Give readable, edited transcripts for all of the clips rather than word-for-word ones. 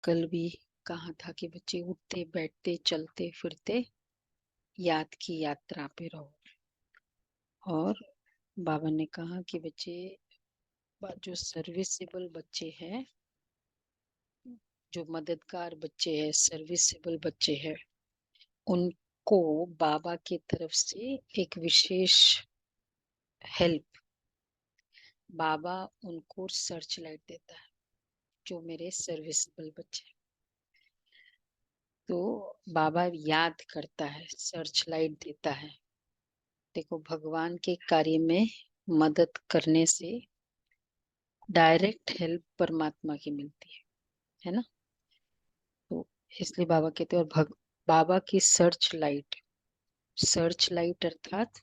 कल भी कहा था कि बच्चे उठते बैठते चलते फिरते याद की यात्रा पे रहो। और बाबा ने कहा कि बच्चे जो सर्विसेबल बच्चे हैं, जो मददगार बच्चे हैं, सर्विसेबल बच्चे हैं, उनको बाबा की तरफ से एक विशेष हेल्प, बाबा उनको सर्च लाइट देता है। जो मेरे सर्विसेबल बच्चे, तो बाबा याद करता है, सर्च लाइट देता है। देखो, भगवान के कार्य में मदद करने से डायरेक्ट हेल्प परमात्मा की मिलती है ना। तो इसलिए बाबा कहते हैं, और बाबा की सर्च लाइट अर्थात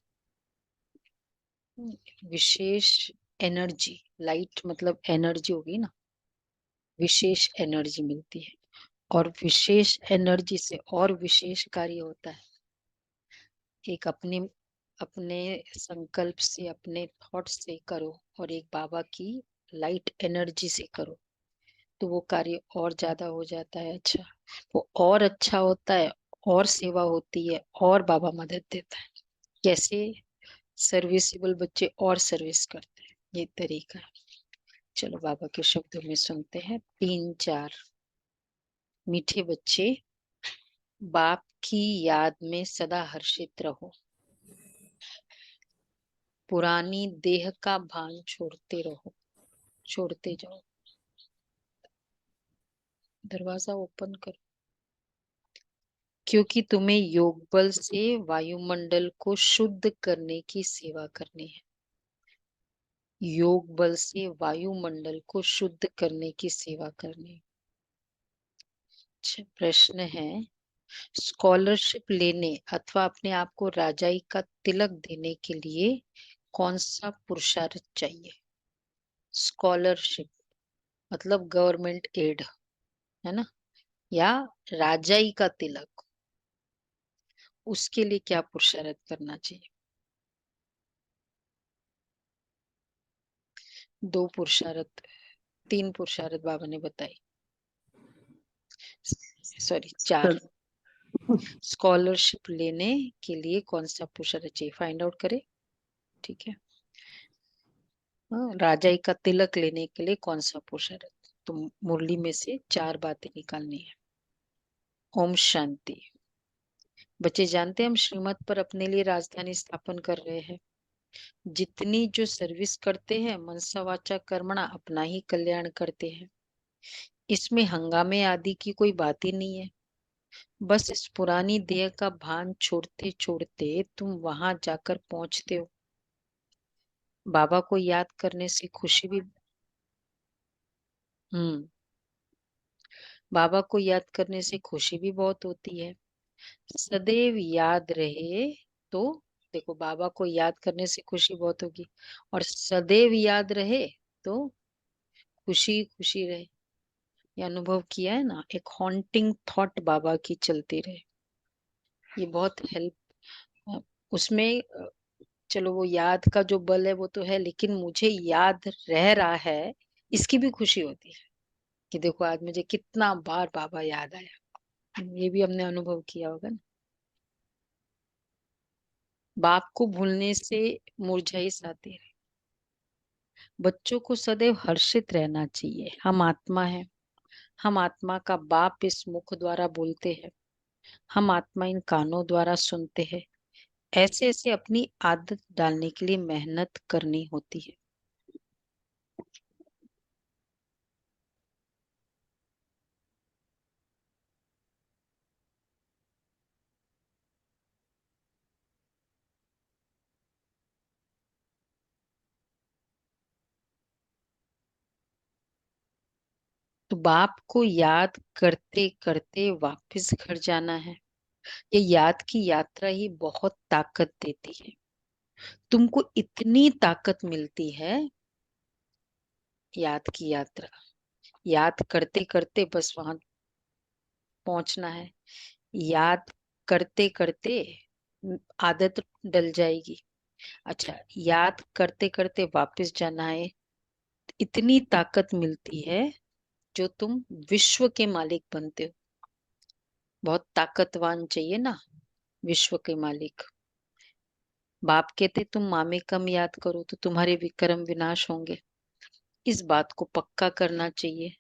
विशेष एनर्जी। लाइट मतलब एनर्जी होगी ना, विशेष एनर्जी मिलती है। और विशेष एनर्जी से और विशेष कार्य होता है। एक अपने अपने संकल्प से, अपने थॉट से करो, और एक बाबा की लाइट एनर्जी से करो, तो वो कार्य और ज्यादा हो जाता है। अच्छा, वो और अच्छा होता है, और सेवा होती है, और बाबा मदद देता है। कैसे सर्विसेबल बच्चे और सर्विस करते हैं, ये तरीका है। चलो बाबा के शब्दों में सुनते हैं। 3-4। मीठे बच्चे, बाप की याद में सदा हर्षित रहो। पुरानी देह का भान छोड़ते रहो, छोड़ते जाओ। दरवाजा ओपन करो। क्योंकि तुम्हें योग बल से वायुमंडल को शुद्ध करने की सेवा करनी है। योग बल से वायुमंडल को शुद्ध करने की सेवा करनी है। अच्छा, प्रश्न है, स्कॉलरशिप लेने अथवा अपने आप को राजाई का तिलक देने के लिए कौन सा पुरुषार्थ चाहिए? स्कॉलरशिप मतलब गवर्नमेंट एड, है ना, या राजाई का तिलक, उसके लिए क्या पुरुषार्थ करना चाहिए? 2 पुरुषार्थ, 3 पुरुषार्थ बाबा ने बताई, सॉरी 4। स्कॉलरशिप लेने के लिए कौन सा पुरुषार्थ चाहिए, फाइंड आउट करें। ठीक है। राजाई का तिलक लेने के लिए कौन सा पुरुषार्थ? तो मुरली में से 4 बातें निकालनी है। ओम शांति। बच्चे जानते हैं, हम श्रीमत पर अपने लिए राजधानी स्थापन कर रहे हैं। जितनी जो सर्विस करते हैं, मनसा वाचा कर्मणा, अपना ही कल्याण करते हैं। इसमें हंगामे आदि की कोई बात ही नहीं है। बस इस पुरानी देह का भान छोड़ते छोड़ते तुम वहां जाकर पहुंचते हो। बाबा को याद करने से खुशी भी, हम्म, बाबा को याद करने से खुशी भी बहुत होती है। सदैव याद रहे तो, देखो, बाबा को याद करने से खुशी बहुत होगी, और सदैव याद रहे तो खुशी खुशी रहे। ये अनुभव किया है ना, एक हॉन्टिंग थॉट बाबा की चलती रहे, ये बहुत हेल्प उसमें। चलो, वो याद का जो बल है वो तो है, लेकिन मुझे याद रह रहा है, इसकी भी खुशी होती है कि देखो आज मुझे कितना बार बाबा याद आया। ये भी हमने अनुभव किया होगा ना। बाप को भूलने से मुरझाई आती है। बच्चों को सदैव हर्षित रहना चाहिए। हम आत्मा है, हम आत्मा का बाप इस मुख द्वारा बोलते हैं, हम आत्मा इन कानों द्वारा सुनते हैं। ऐसे ऐसे अपनी आदत डालने के लिए मेहनत करनी होती है। तो बाप को याद करते करते वापस घर जाना है। ये याद की यात्रा ही बहुत ताकत देती है। तुमको इतनी ताकत मिलती है, याद की यात्रा, याद करते करते बस वहां पहुंचना है। याद करते करते आदत डल जाएगी। अच्छा, याद करते करते वापस जाना है, इतनी ताकत मिलती है जो तुम विश्व के मालिक बनते हो। बहुत ताकतवान चाहिए ना, विश्व के मालिक। बाप कहते तुम मामे कम याद करो तो तुम्हारे विक्रम विनाश होंगे। इस बात को पक्का करना चाहिए।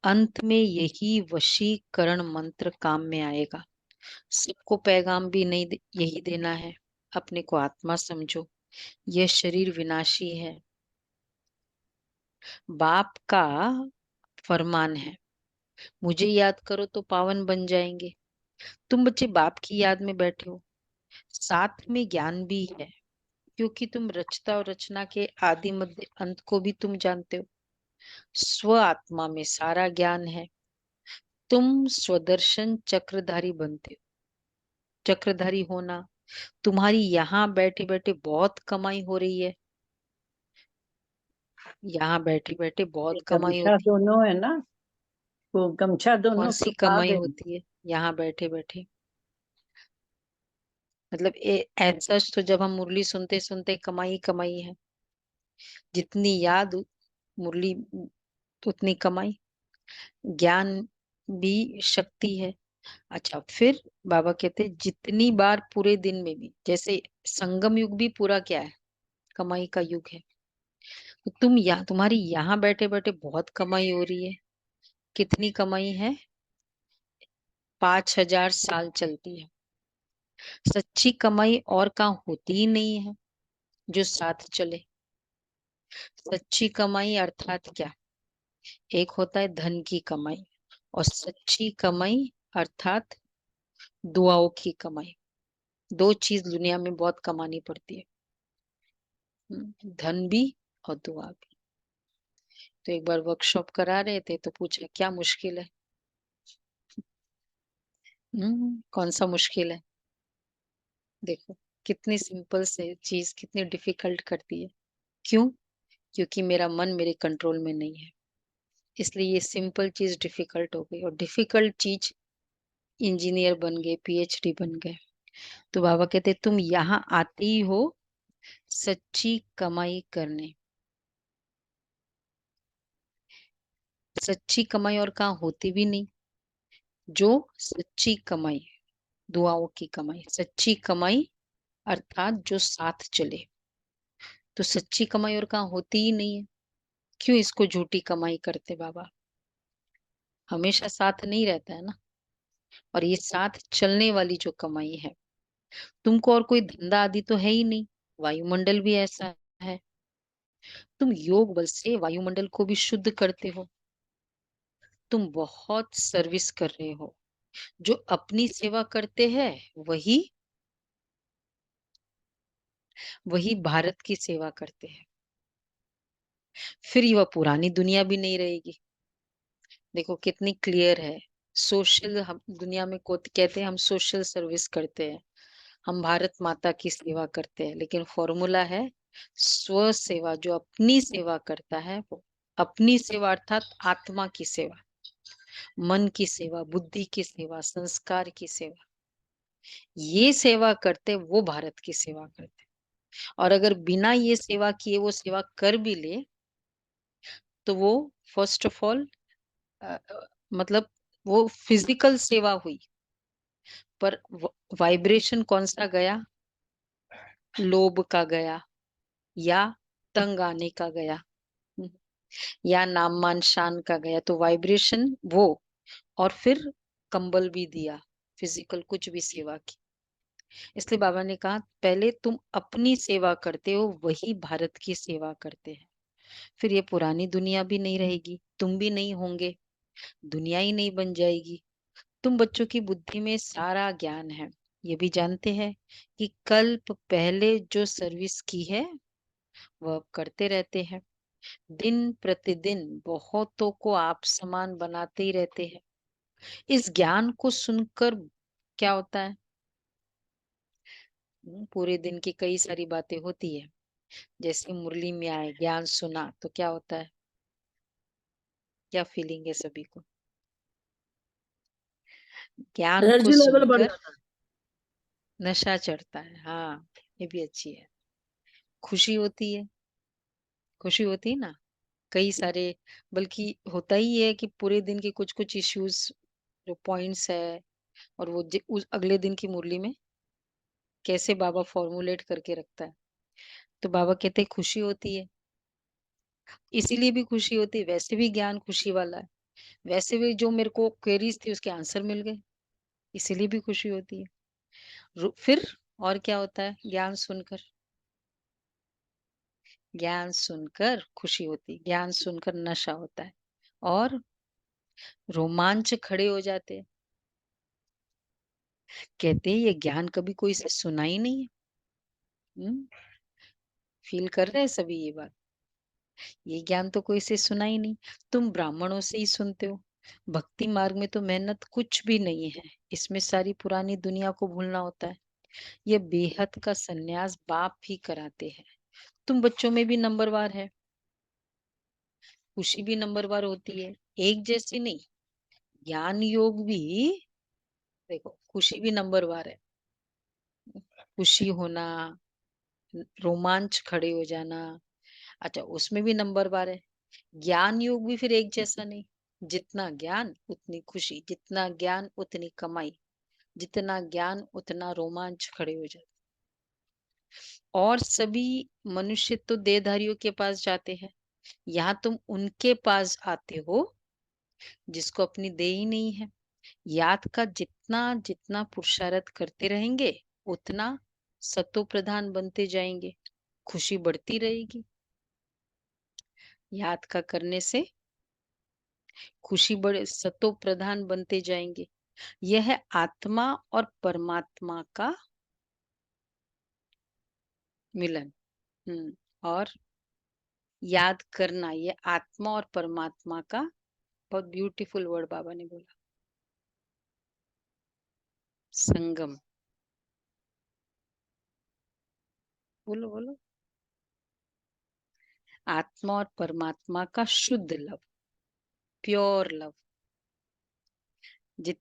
अंत में यही वशीकरण मंत्र काम में आएगा। सबको पैगाम भी नहीं यही देना है। अपने को आत्मा समझो, यह शरीर विनाशी है। बाप का फरमान है, मुझे याद करो तो पावन बन जाएंगे। तुम बच्चे बाप की याद में बैठे हो, साथ में ज्ञान भी है, क्योंकि तुम रचता और रचना के आदि मध्य अंत को भी तुम जानते हो। स्व आत्मा में सारा ज्ञान है। तुम स्वदर्शन चक्रधारी बनते हो। चक्रधारी होना, तुम्हारी यहाँ बैठे बैठे बहुत कमाई हो रही है। यहाँ बैठे बैठे बहुत कमाई गमछा होती है। दोनों है ना, वो गमछा कौन दोनों सी छुपा कमाई दे। होती है यहाँ बैठे बैठे? मतलब ऐसा तो जब हम मुरली सुनते सुनते कमाई कमाई है, जितनी याद मुरली उतनी कमाई। ज्ञान भी शक्ति है। अच्छा, फिर बाबा कहते जितनी बार पूरे दिन में भी, जैसे संगम युग भी पूरा क्या है, कमाई का युग है। तो तुम्हारी यहाँ बैठे बैठे बहुत कमाई हो रही है। कितनी कमाई है? 5,000 साल चलती है। सच्ची कमाई और कहाँ होती ही नहीं है जो साथ चले। सच्ची कमाई अर्थात क्या? एक होता है धन की कमाई, और सच्ची कमाई अर्थात दुआओं की कमाई। दो चीज दुनिया में बहुत कमानी पड़ती है, धन भी और दुआ भी। तो एक बार वर्कशॉप करा रहे थे तो पूछा क्या मुश्किल है? कौन सा मुश्किल है? देखो कितनी सिंपल से चीज कितनी डिफिकल्ट करती है। क्यों? क्योंकि मेरा मन मेरे कंट्रोल में नहीं है, इसलिए ये सिंपल चीज डिफिकल्ट हो गई, और डिफिकल्ट चीज इंजीनियर बन गए, पीएचडी बन गए। तो बाबा कहते तुम यहाँ आते ही हो सच्ची कमाई करने। सच्ची कमाई और कहाँ होती भी नहीं। जो सच्ची कमाई, दुआओं की कमाई, सच्ची कमाई अर्थात जो साथ चले। तो सच्ची कमाई और कहाँ होती ही नहीं है। क्यों इसको झूठी कमाई करते बाबा? हमेशा साथ नहीं रहता है ना। और ये साथ चलने वाली जो कमाई है, तुमको और कोई धंधा आदि तो है ही नहीं। वायुमंडल भी ऐसा है। तुम योग बल से वायुमंडल को भी शुद्ध करते हो। तुम बहुत सर्विस कर रहे हो। जो अपनी सेवा करते हैं वही वही भारत की सेवा करते हैं। फिर वह पुरानी दुनिया भी नहीं रहेगी। देखो कितनी क्लियर है। सोशल, हम दुनिया में को कहते हैं हम सोशल सर्विस करते हैं, हम भारत माता की सेवा करते हैं, लेकिन फॉर्मूला है स्व सेवा। जो अपनी सेवा करता है वो अपनी सेवा अर्थात आत्मा की सेवा, मन की सेवा, बुद्धि की सेवा, संस्कार की सेवा, ये सेवा करते वो भारत की सेवा करते। और अगर बिना ये सेवा किए वो सेवा कर भी ले तो वो फर्स्ट ऑफ ऑल मतलब वो फिजिकल सेवा हुई, पर वाइब्रेशन कौन सा गया? लोभ का गया, या तंग आने का गया, हम्म, या नाम मान शान का गया। तो वाइब्रेशन वो, और फिर कंबल भी दिया, फिजिकल कुछ भी सेवा की। इसलिए बाबा ने कहा पहले तुम अपनी सेवा करते हो, वही भारत की सेवा करते हैं। फिर ये पुरानी दुनिया भी नहीं रहेगी, तुम भी नहीं होंगे, दुनिया ही नहीं बन जाएगी। तुम बच्चों की बुद्धि में सारा ज्ञान है। ये भी जानते हैं कि कल्प पहले जो सर्विस की है वह अब करते रहते हैं। दिन प्रतिदिन बहुतों को आप समान बनाते ही रहते हैं। इस ज्ञान को सुनकर क्या होता है? पूरे दिन की कई सारी बातें होती है। जैसे मुरली में आए, ज्ञान सुना तो क्या होता है? क्या फीलिंग है सभी को? ज्ञान को एनर्जी लेवल बढ़ सुनकर जाता है। नशा चढ़ता है। हाँ, ये भी अच्छी है। खुशी होती है, खुशी होती है ना। कई सारे, बल्कि होता ही है कि पूरे दिन के कुछ-कुछ इश्यूज़ जो पॉइंट्स है, और वो उस अगले दिन की मुरली में कैसे बाबा फॉर्मूलेट करके रखता है। तो बाबा कहते हैं खुशी होती है, इसीलिए भी खुशी होती है, वैसे भी ज्ञान खुशी वाला है। वैसे भी जो मेरे को क्वेरीज़ थी उसके आंसर मिल गए, इसीलिए भी खुशी होती है। फिर और क्या होता है ज्ञान सुनकर? ज्ञान सुनकर खुशी होती है, ज्ञान सुनकर नशा होता है और रोमांच खड़े हो जाते हैं। कहते हैं ये ज्ञान कभी कोई से सुना ही नहीं है। हुँ, फ़ील कर रहे हैं सभी ये बात? ये ज्ञान तो कोई से सुना ही नहीं। तुम ब्राह्मणों से ही सुनते हो। भक्ति मार्ग में तो मेहनत कुछ भी नहीं है। इसमें सारी पुरानी दुनिया को भूलना होता है। ये बेहद का संन्यास बाप ही कराते हैं। तुम बच्चों में भी नंबरवार है, खुशी भी नंबरवार होती है, एक जैसी नहीं। ज्ञान योग भी देखो खुशी भी नंबरवार है। खुशी होना, रोमांच खड़े हो जाना, अच्छा उसमें भी नंबरवार है। ज्ञान योग भी फिर एक जैसा नहीं। जितना ज्ञान उतनी खुशी, जितना ज्ञान उतनी कमाई, जितना ज्ञान उतना रोमांच खड़े हो जाते। और सभी मनुष्य तो देहधारियों के पास जाते हैं, यहाँ तुम उनके पास आते हो जिसको अपनी देह ही नहीं है। याद का जितना जितना पुरुषार्थ करते रहेंगे उतना सतो प्रधान बनते जाएंगे, खुशी बढ़ती रहेगी। याद का करने से खुशी बढ़े, सतो प्रधान बनते जाएंगे। यह है आत्मा और परमात्मा का मिलन। और याद करना, ये आत्मा और परमात्मा का बहुत ब्यूटीफुल वर्ड बाबा ने बोला, संगम। बोलो बोलो। आत्मा और परमात्मा का शुद्ध लव, प्योर लव। जित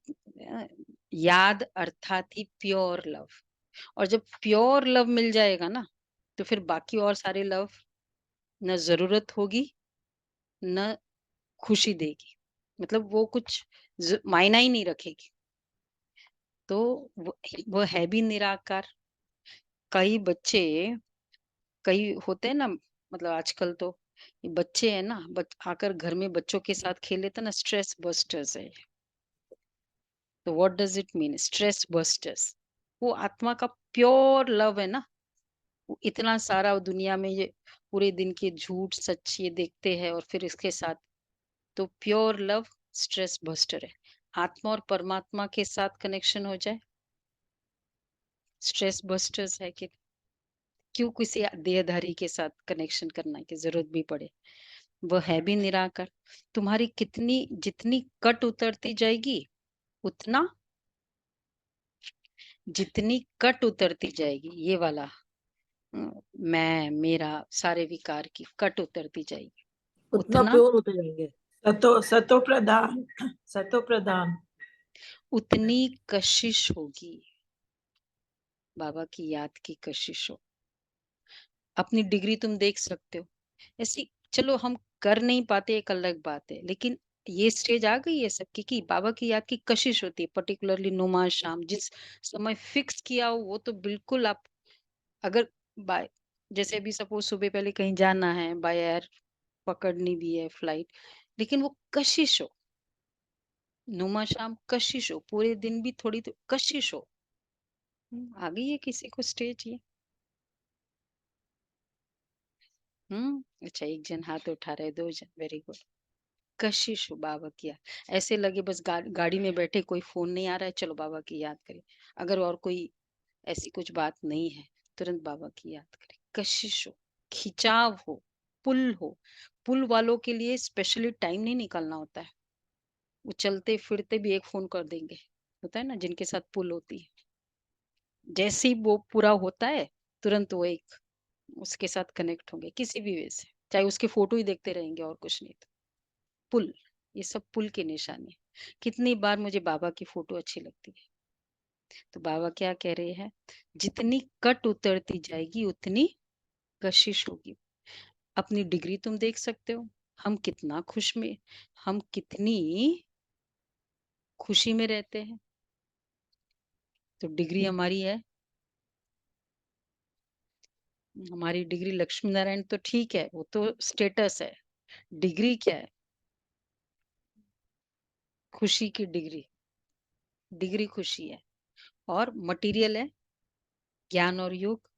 याद अर्थात ही प्योर लव। और जब प्योर लव मिल जाएगा ना, तो फिर बाकी और सारे लव न जरूरत होगी, न खुशी देगी। मतलब वो कुछ मायना ही नहीं रखेगी। तो वो है भी निराकार। कई बच्चे, कई होते हैं ना, मतलब आजकल तो ये बच्चे हैं ना, आकर घर में बच्चों के साथ खेल लेते हैं ना, स्ट्रेस बस्टर्स है। तो what does it mean stress busters? वो आत्मा का प्योर लव है ना। वो इतना सारा दुनिया में ये पूरे दिन के झूठ सच ये देखते हैं और फिर इसके साथ, तो प्योर लव स्ट्रेस बस्टर है। आत्मा और परमात्मा के साथ कनेक्शन हो जाए, स्ट्रेस बस्टर्स है कि क्यों किसी देहधारी के साथ कनेक्शन करना की जरूरत भी पड़े। वो है भी निराकार। तुम्हारी कितनी जितनी कट उतरती जाएगी उतना, जितनी कट उतरती जाएगी ये वाला मैं मेरा सारे विकार की कट उतरती जाएगी उतना उतना, प्योर होते जाएंगे। सतो प्रधान, सतो प्रधान। उतनी कशिश होगी। बाबा की याद की कशिश हो। अपनी डिग्री तुम देख सकते हो ऐसी। चलो हम कर नहीं पाते एक अलग बात है, लेकिन ये स्टेज आ गई है सबकी कि बाबा की याद की कशिश होती है, पर्टिकुलरली नुमा शाम जिस समय फिक्स किया हो वो तो बिल्कुल आप, अगर बाय जैसे अभी सपोज सुबह पहले कहीं जाना है, बाय एयर पकड़नी भी है फ्लाइट, लेकिन वो कशिश हो, नुमा शाम कशिश हो, पूरे दिन भी थोड़ी तो कशिश हो। आ गई है किसी को स्टेज ये? अच्छा एक जन हाथ उठा रहे, दो जन, वेरी गुड। कशिश हो बाबा की याद, ऐसे लगे बस गाड़ी में बैठे, कोई फोन नहीं आ रहा है, चलो बाबा की याद करें। अगर और कोई ऐसी कुछ बात नहीं है, तुरंत बाबा की याद करें। कशिश हो, खिंचाव हो, पुल हो। पुल वालों के लिए स्पेशली टाइम नहीं निकालना होता है, वो चलते फिरते भी एक फोन कर देंगे। होता है ना जिनके साथ पुल होती है, जैसे ही वो पूरा होता है तुरंत वो एक उसके साथ कनेक्ट होंगे किसी भी वे से, चाहे उसके फोटो ही देखते रहेंगे और कुछ नहीं। तो पुल, ये सब पुल की निशानी है। कितनी बार मुझे बाबा की फोटो अच्छी लगती है, तो बाबा क्या कह रहे हैं, जितनी कट उतरती जाएगी उतनी कशिश होगी। अपनी डिग्री तुम देख सकते हो, हम कितना हम कितनी खुशी में रहते हैं। तो डिग्री हमारी है, हमारी डिग्री लक्ष्मी नारायण तो ठीक है, वो तो स्टेटस है। डिग्री क्या है? खुशी की डिग्री, डिग्री खुशी है। और मटेरियल है ज्ञान और योग,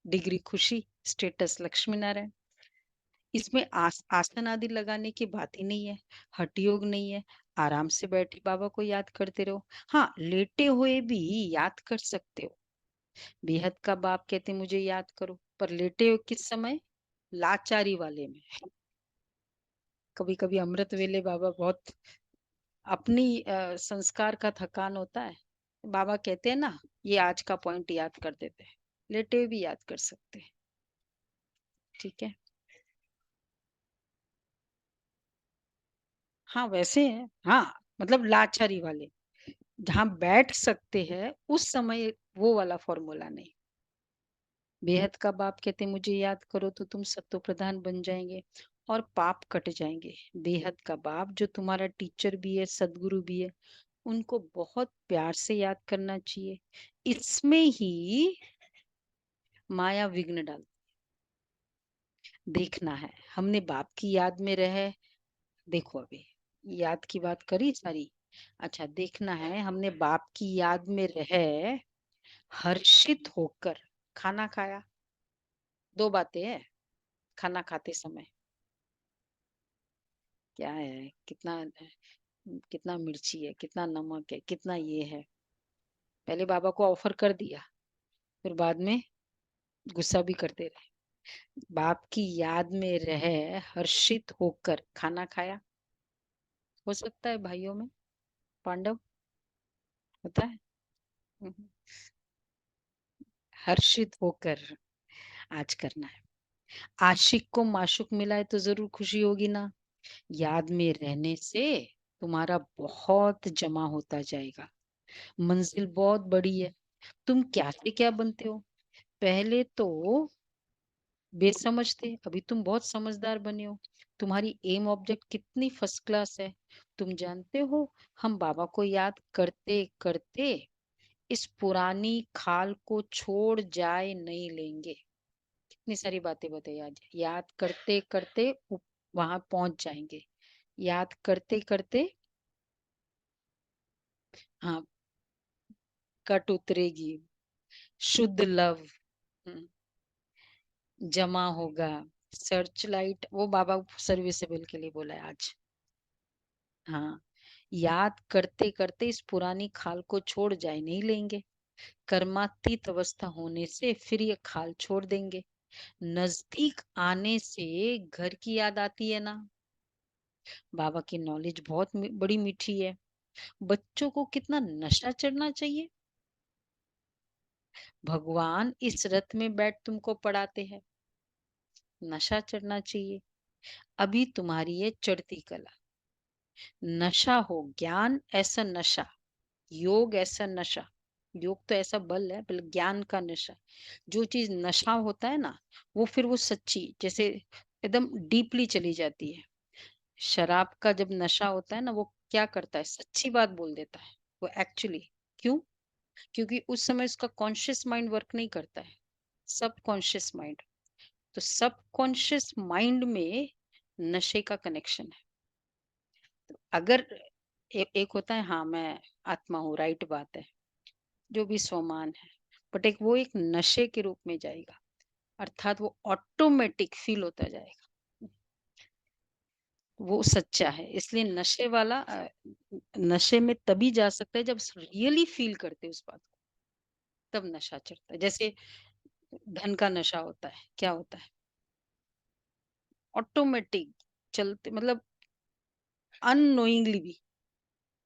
डिग्री खुशी, स्टेटस लक्ष्मी नारायण। इसमें आसन आदि लगाने की बात ही नहीं है, हठ योग नहीं है। आराम से बैठे बाबा को याद करते रहो। हाँ, लेटे हुए भी याद कर सकते हो। बेहद का बाप कहते मुझे याद करो, पर लेटे हो किस समय? लाचारी वाले में। कभी कभी अमृत वेले बाबा बहुत अपनी संस्कार का थकान होता है, बाबा कहते हैं ना, ये आज का पॉइंट याद कर देते हैं। लेटे हुए भी याद कर सकते हैं। ठीक है। हाँ वैसे है, हाँ मतलब लाचारी वाले जहाँ बैठ सकते हैं उस समय, वो वाला फॉर्मूला नहीं। बेहद का बाप कहते मुझे याद करो तो तुम सत्व प्रधान बन जाएंगे और पाप कट जाएंगे। बेहद का बाप जो तुम्हारा टीचर भी है, सदगुरु भी है, उनको बहुत प्यार से याद करना चाहिए। इसमें ही माया विघ्न डाल देखना है। हमने बाप की याद में रहे, देखो अभी याद की बात करी सारी। अच्छा, देखना है हमने बाप की याद में रहे, हर्षित होकर खाना खाया। दो बातें हैं खाना खाते समय। क्या है, कितना मिर्ची है, कितना नमक है, कितना ये है। पहले बाबा को ऑफर कर दिया, फिर बाद में गुस्सा भी करते रहे। बाप की याद में रहे, हर्षित होकर खाना खाया। हो सकता है भाइयों में पांडव होता है। हम्म, हर्षित होकर आज करना है। आशिक को माशुक मिला है तो जरूर खुशी होगी ना। याद में रहने से तुम्हारा बहुत जमा होता जाएगा। मंजिल बहुत बड़ी है। तुम क्या से क्या बनते हो? पहले तो बेसमझ थे, अभी तुम बहुत समझदार बने हो। तुम्हारी एम ऑब्जेक्ट कितनी फर्स्ट क्लास है। तुम जानते हो, हम बाबा को याद करते करते इस पुरानी खाल को छोड़ जाए नहीं लेंगे। कितनी सारी बातें बताई आज, याद करते करते वहां पहुंच जाएंगे। याद करते करते, हाँ, कट उतरेगी, शुद्ध लव जमा होगा। सर्च लाइट, वो बाबा सर्विसेबल के लिए बोला है आज। हाँ, याद करते करते इस पुरानी खाल को छोड़ जाए नहीं लेंगे। कर्मातीत अवस्था होने से फिर ये खाल छोड़ देंगे। नजदीक आने से घर की याद आती है ना। बाबा की नॉलेज बहुत बड़ी मीठी है। बच्चों को कितना नशा चढ़ना चाहिए। भगवान इस रथ में बैठ तुमको पढ़ाते हैं, नशा चढ़ना चाहिए। अभी तुम्हारी ये चढ़ती कला, नशा हो ज्ञान ऐसा नशा, योग ऐसा नशा। योग तो ऐसा बल है, बल ज्ञान का नशा। जो चीज नशा होता है ना, वो फिर वो सच्ची जैसे एकदम डीपली चली जाती है। शराब का जब नशा होता है ना, वो क्या करता है, सच्ची बात बोल देता है वो एक्चुअली। क्यों? क्योंकि उस समय उसका कॉन्शियस माइंड वर्क नहीं करता है, सब कॉन्शियस माइंड। तो सब कॉन्शियस माइंड में नशे का कनेक्शन है। अगर एक होता है, हाँ मैं आत्मा हूँ, राइट बात है, जो भी स्वमान है, बट एक वो एक नशे के रूप में जाएगा, अर्थात वो ऑटोमेटिक फील होता जाएगा। वो सच्चा है, इसलिए नशे वाला नशे में तभी जा सकता है जब रियली फील करते उस बात को, तब नशा चढ़ता है। जैसे धन का नशा होता है, क्या होता है, ऑटोमेटिक चलते, मतलब अननोइंगली भी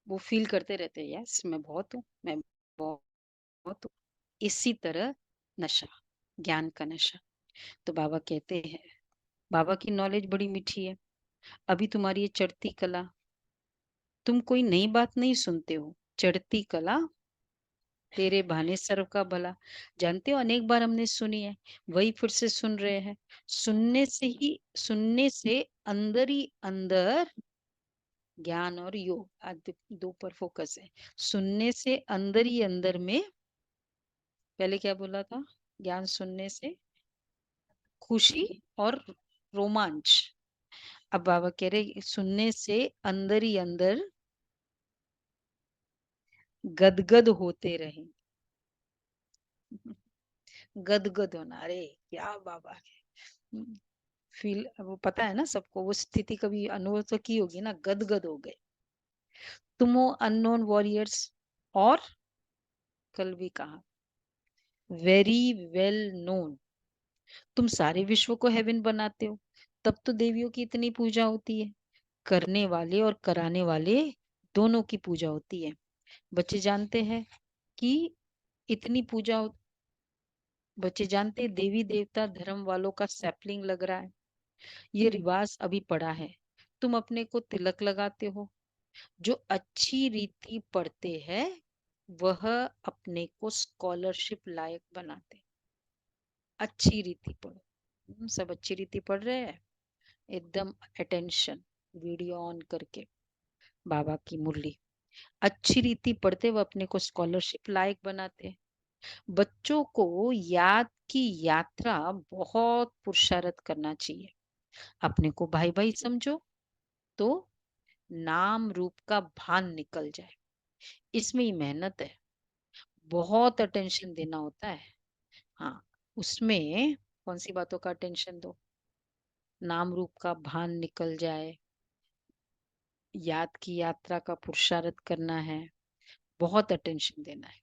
वो फील करते रहते हैं, यस मैं बहुत हूँ, मैं बहुत हूँ। इसी तरह नशा, ज्ञान का नशा। तो बाबा कहते हैं, बाबा की नॉलेज बड़ी मीठी है। अभी तुम्हारी ये चढ़ती कला, तुम कोई नई बात नहीं सुनते हो। चढ़ती कला तेरे बहाने सर्व का भला। जानते हो अनेक बार हमने सुनी है, वही फिर से सुन रहे हैं। सुनने से अंदर ही अंदर ज्ञान और योग, आज दो पर फोकस है। सुनने से अंदर ही अंदर में, पहले क्या बोला था, ज्ञान सुनने से खुशी और रोमांच। अब बाबा कह रहे सुनने से अंदर ही अंदर गदगद होते रहे। गदगद होना, अरे क्या बाबा है। फील, वो पता है ना सबको, वो स्थिति कभी अनुभव तो की होगी ना, गदगद हो गए। तुम हो अननोन वॉरियर्स, और कल भी कहा वेरी वेल नोन। तुम सारे विश्व को हेवन बनाते हो, तब तो देवियों की इतनी पूजा होती है। करने वाले और कराने वाले दोनों की पूजा होती है। बच्चे जानते हैं कि इतनी पूजा, बच्चे जानते हैं देवी देवता धर्म वालों का सैपलिंग लग रहा है। ये रिवाज अभी पड़ा है। तुम अपने को तिलक लगाते हो। जो अच्छी रीति पढ़ते हैं वह अपने को स्कॉलरशिप लायक बनाते। अच्छी रीति पढ़ो। सब अच्छी रीति पढ़ रहे हैं, एकदम अटेंशन, वीडियो ऑन करके बाबा की मुरली। अच्छी रीति पढ़ते वह अपने को स्कॉलरशिप लायक बनाते। बच्चों को याद की यात्रा बहुत पुरुषार्थ करना चाहिए। अपने को भाई भाई समझो तो नाम रूप का भान निकल जाए। इसमें ही मेहनत है, बहुत अटेंशन देना होता है। हाँ, उसमें कौन सी बातों का अटेंशन दो, नाम रूप का भान निकल जाए, याद की यात्रा का पुरुषार्थ करना है, बहुत अटेंशन देना है।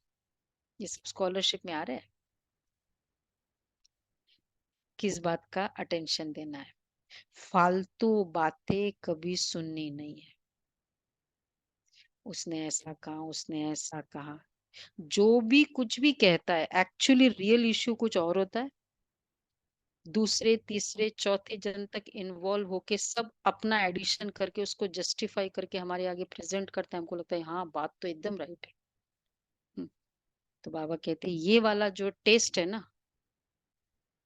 ये सब स्कॉलरशिप में आ रहा है। किस बात का अटेंशन देना है? फालतू बातें कभी सुननी नहीं है। उसने ऐसा कहा, उसने ऐसा कहा, जो भी कुछ भी कहता है एक्चुअली रियल इश्यू कुछ और होता है। दूसरे तीसरे चौथे जन तक इन्वॉल्व होके सब अपना एडिशन करके उसको जस्टिफाई करके हमारे आगे प्रेजेंट करते हैं। हमको लगता है हाँ बात तो एकदम राइट है। तो बाबा कहते हैं ये वाला जो टेस्ट है ना,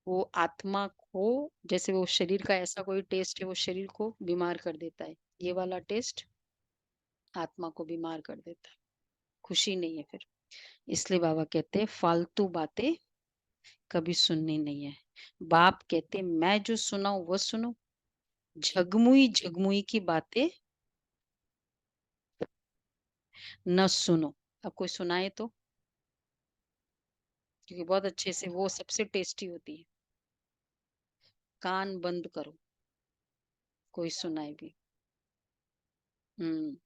वो आत्मा को, जैसे वो शरीर का ऐसा कोई टेस्ट है वो शरीर को बीमार कर देता है, ये वाला टेस्ट आत्मा को बीमार कर देता है, खुशी नहीं है फिर। इसलिए बाबा कहते हैं फालतू बातें कभी सुननी नहीं है। बाप कहते मैं जो सुनाऊं वो सुनो, झगमुई झगमुई की बातें न सुनो। अब कोई सुनाए तो, क्योंकि बहुत अच्छे से वो सबसे टेस्टी होती है। कान बंद करो, कोई सुनाए भी। हम्म।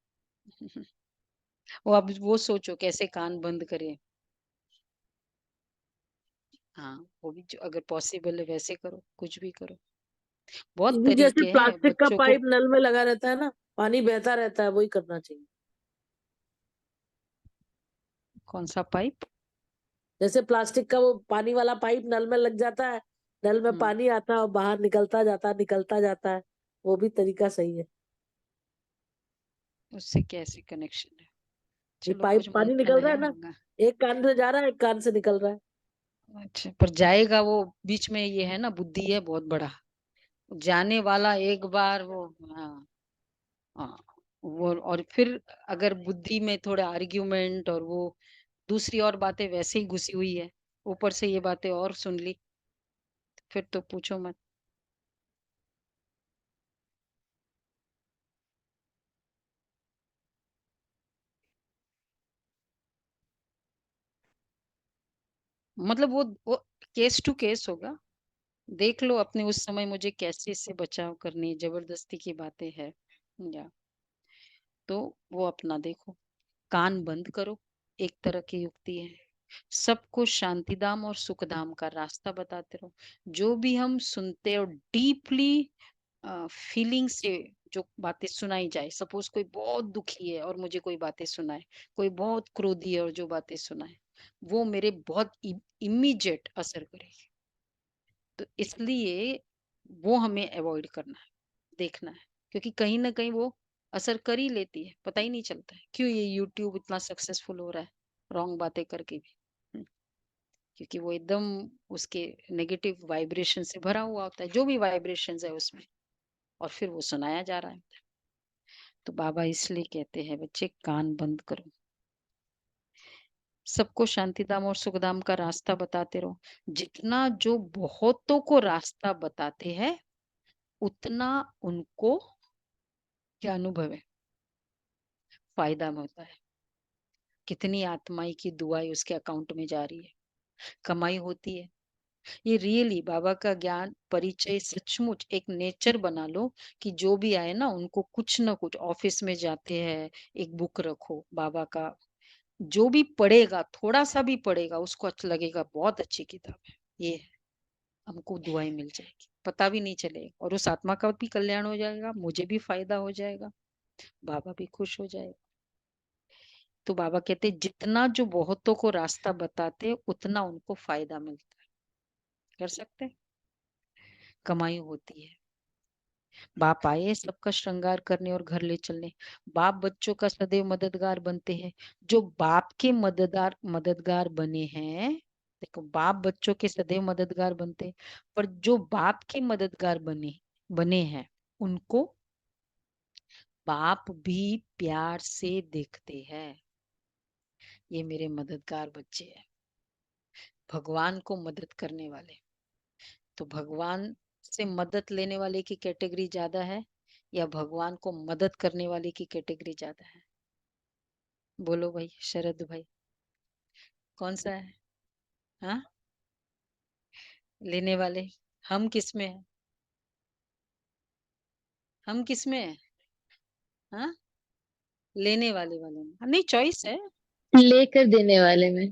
वो अब वो सोचो कैसे कान बंद करे। हाँ, वो भी जो अगर पॉसिबल है वैसे करो, कुछ भी करो। बहुत ये जैसे तरीके हैं प्लास्टिक का बच्चों को। पाइप नल में लगा रहता है ना, पानी बहता रहता है, वही करना चाहिए। कौन सा पाइप? जैसे प्लास्टिक का वो पानी वाला पाइप नल में लग जाता है, नल में हम्म। पानी आता है और बाहर निकलता जाता है, वो भी तरीका सही है। उससे कैसे कनेक्शन है? ये चलो पाइप कुछ पानी मंथन निकल रहा है है ना, होगा। एक कान से जा रहा है, एक कान से निकल रहा है। अच्छा, पर जाएगा वो बीच में, ये है ना बुद्धि है बहुत बड़ा, जाने वाला एक बार वो। हाँ। हाँ, वो और फिर अगर बुद्धि में थोड़ा आर्ग्यूमेंट और वो दूसरी और बातें वैसे ही घुसी हुई है, ऊपर से ये बातें और सुन ली, फिर तो पूछो मत। मतलब वो केस टू केस होगा। देख लो अपने उस समय मुझे कैसे इससे बचाव करनी है, जबरदस्ती की बातें है या, तो वो अपना देखो। कान बंद करो, एक तरह की युक्ति है। सबको शांतिधाम और सुखधाम का रास्ता बताते रहो। जो भी हम सुनते और डीपली फीलिंग से जो बातें सुनाई जाए, सपोज कोई बहुत दुखी है और मुझे कोई बातें सुनाए, कोई बहुत क्रोधी है और जो बातें सुनाए, वो मेरे बहुत इमीडिएट असर करेगी। तो इसलिए वो हमें अवॉइड करना है, देखना है, क्योंकि कहीं ना कहीं वो असर कर ही लेती है, पता ही नहीं चलता है क्यों ये यूट्यूब इतना सक्सेसफुल हो रहा है। रॉन्ग बातें करके भी। क्योंकि वो एकदम उसके नेगेटिव वाइब्रेशन से भरा हुआ होता है, जो भी वाइब्रेशंस है उसमें, और फिर वो सुनाया जा रहा है। तो बाबा इसलिए कहते हैं बच्चे कान बंद करो, सबको शांतिधाम और सुखधाम का रास्ता बताते रहो। जितना जो बहुतों को रास्ता बताते हैं उतना उनको क्या अनुभव है, फायदा में होता है। कितनी आत्माएं की दुआएं उसके अकाउंट में जा रही है, कमाई होती है। ये रियली बाबा का ज्ञान परिचय सचमुच एक नेचर बना लो कि जो भी आए ना उनको कुछ ना कुछ, ऑफिस में जाते हैं एक बुक रखो बाबा का, जो भी पढ़ेगा थोड़ा सा भी पढ़ेगा उसको अच्छा लगेगा, बहुत अच्छी किताब है ये, हमको दुआएं मिल जाएगी, पता भी नहीं चलेगा, और उस आत्मा का भी कल्याण हो जाएगा, मुझे भी फायदा हो जाएगा, बाबा भी खुश हो जाएगा। तो बाबा कहते जितना जो बहुतों को रास्ता बताते उतना उनको फायदा मिलता है, कर सकते हैं, कमाई होती है। बाप आए सबका श्रृंगार करने और घर ले चलने। बाप बच्चों का सदैव मददगार बनते हैं। जो बाप के मददगार बने हैं, देखो बाप बच्चों के सदैव मददगार बनते हैं, पर जो बाप के मददगार बने बने हैं उनको बाप भी प्यार से देखते हैं, ये मेरे मददगार बच्चे हैं, भगवान को मदद करने वाले। तो भगवान से मदद लेने वाले की कैटेगरी ज्यादा है या भगवान को मदद करने वाले की कैटेगरी ज्यादा है? बोलो भाई, शरद भाई, कौन सा है? हाँ, लेने वाले। हम किस में है? हम किस में है? हाँ, लेने वाले में। हाँ, नहीं, चॉइस है, लेकर देने वाले में।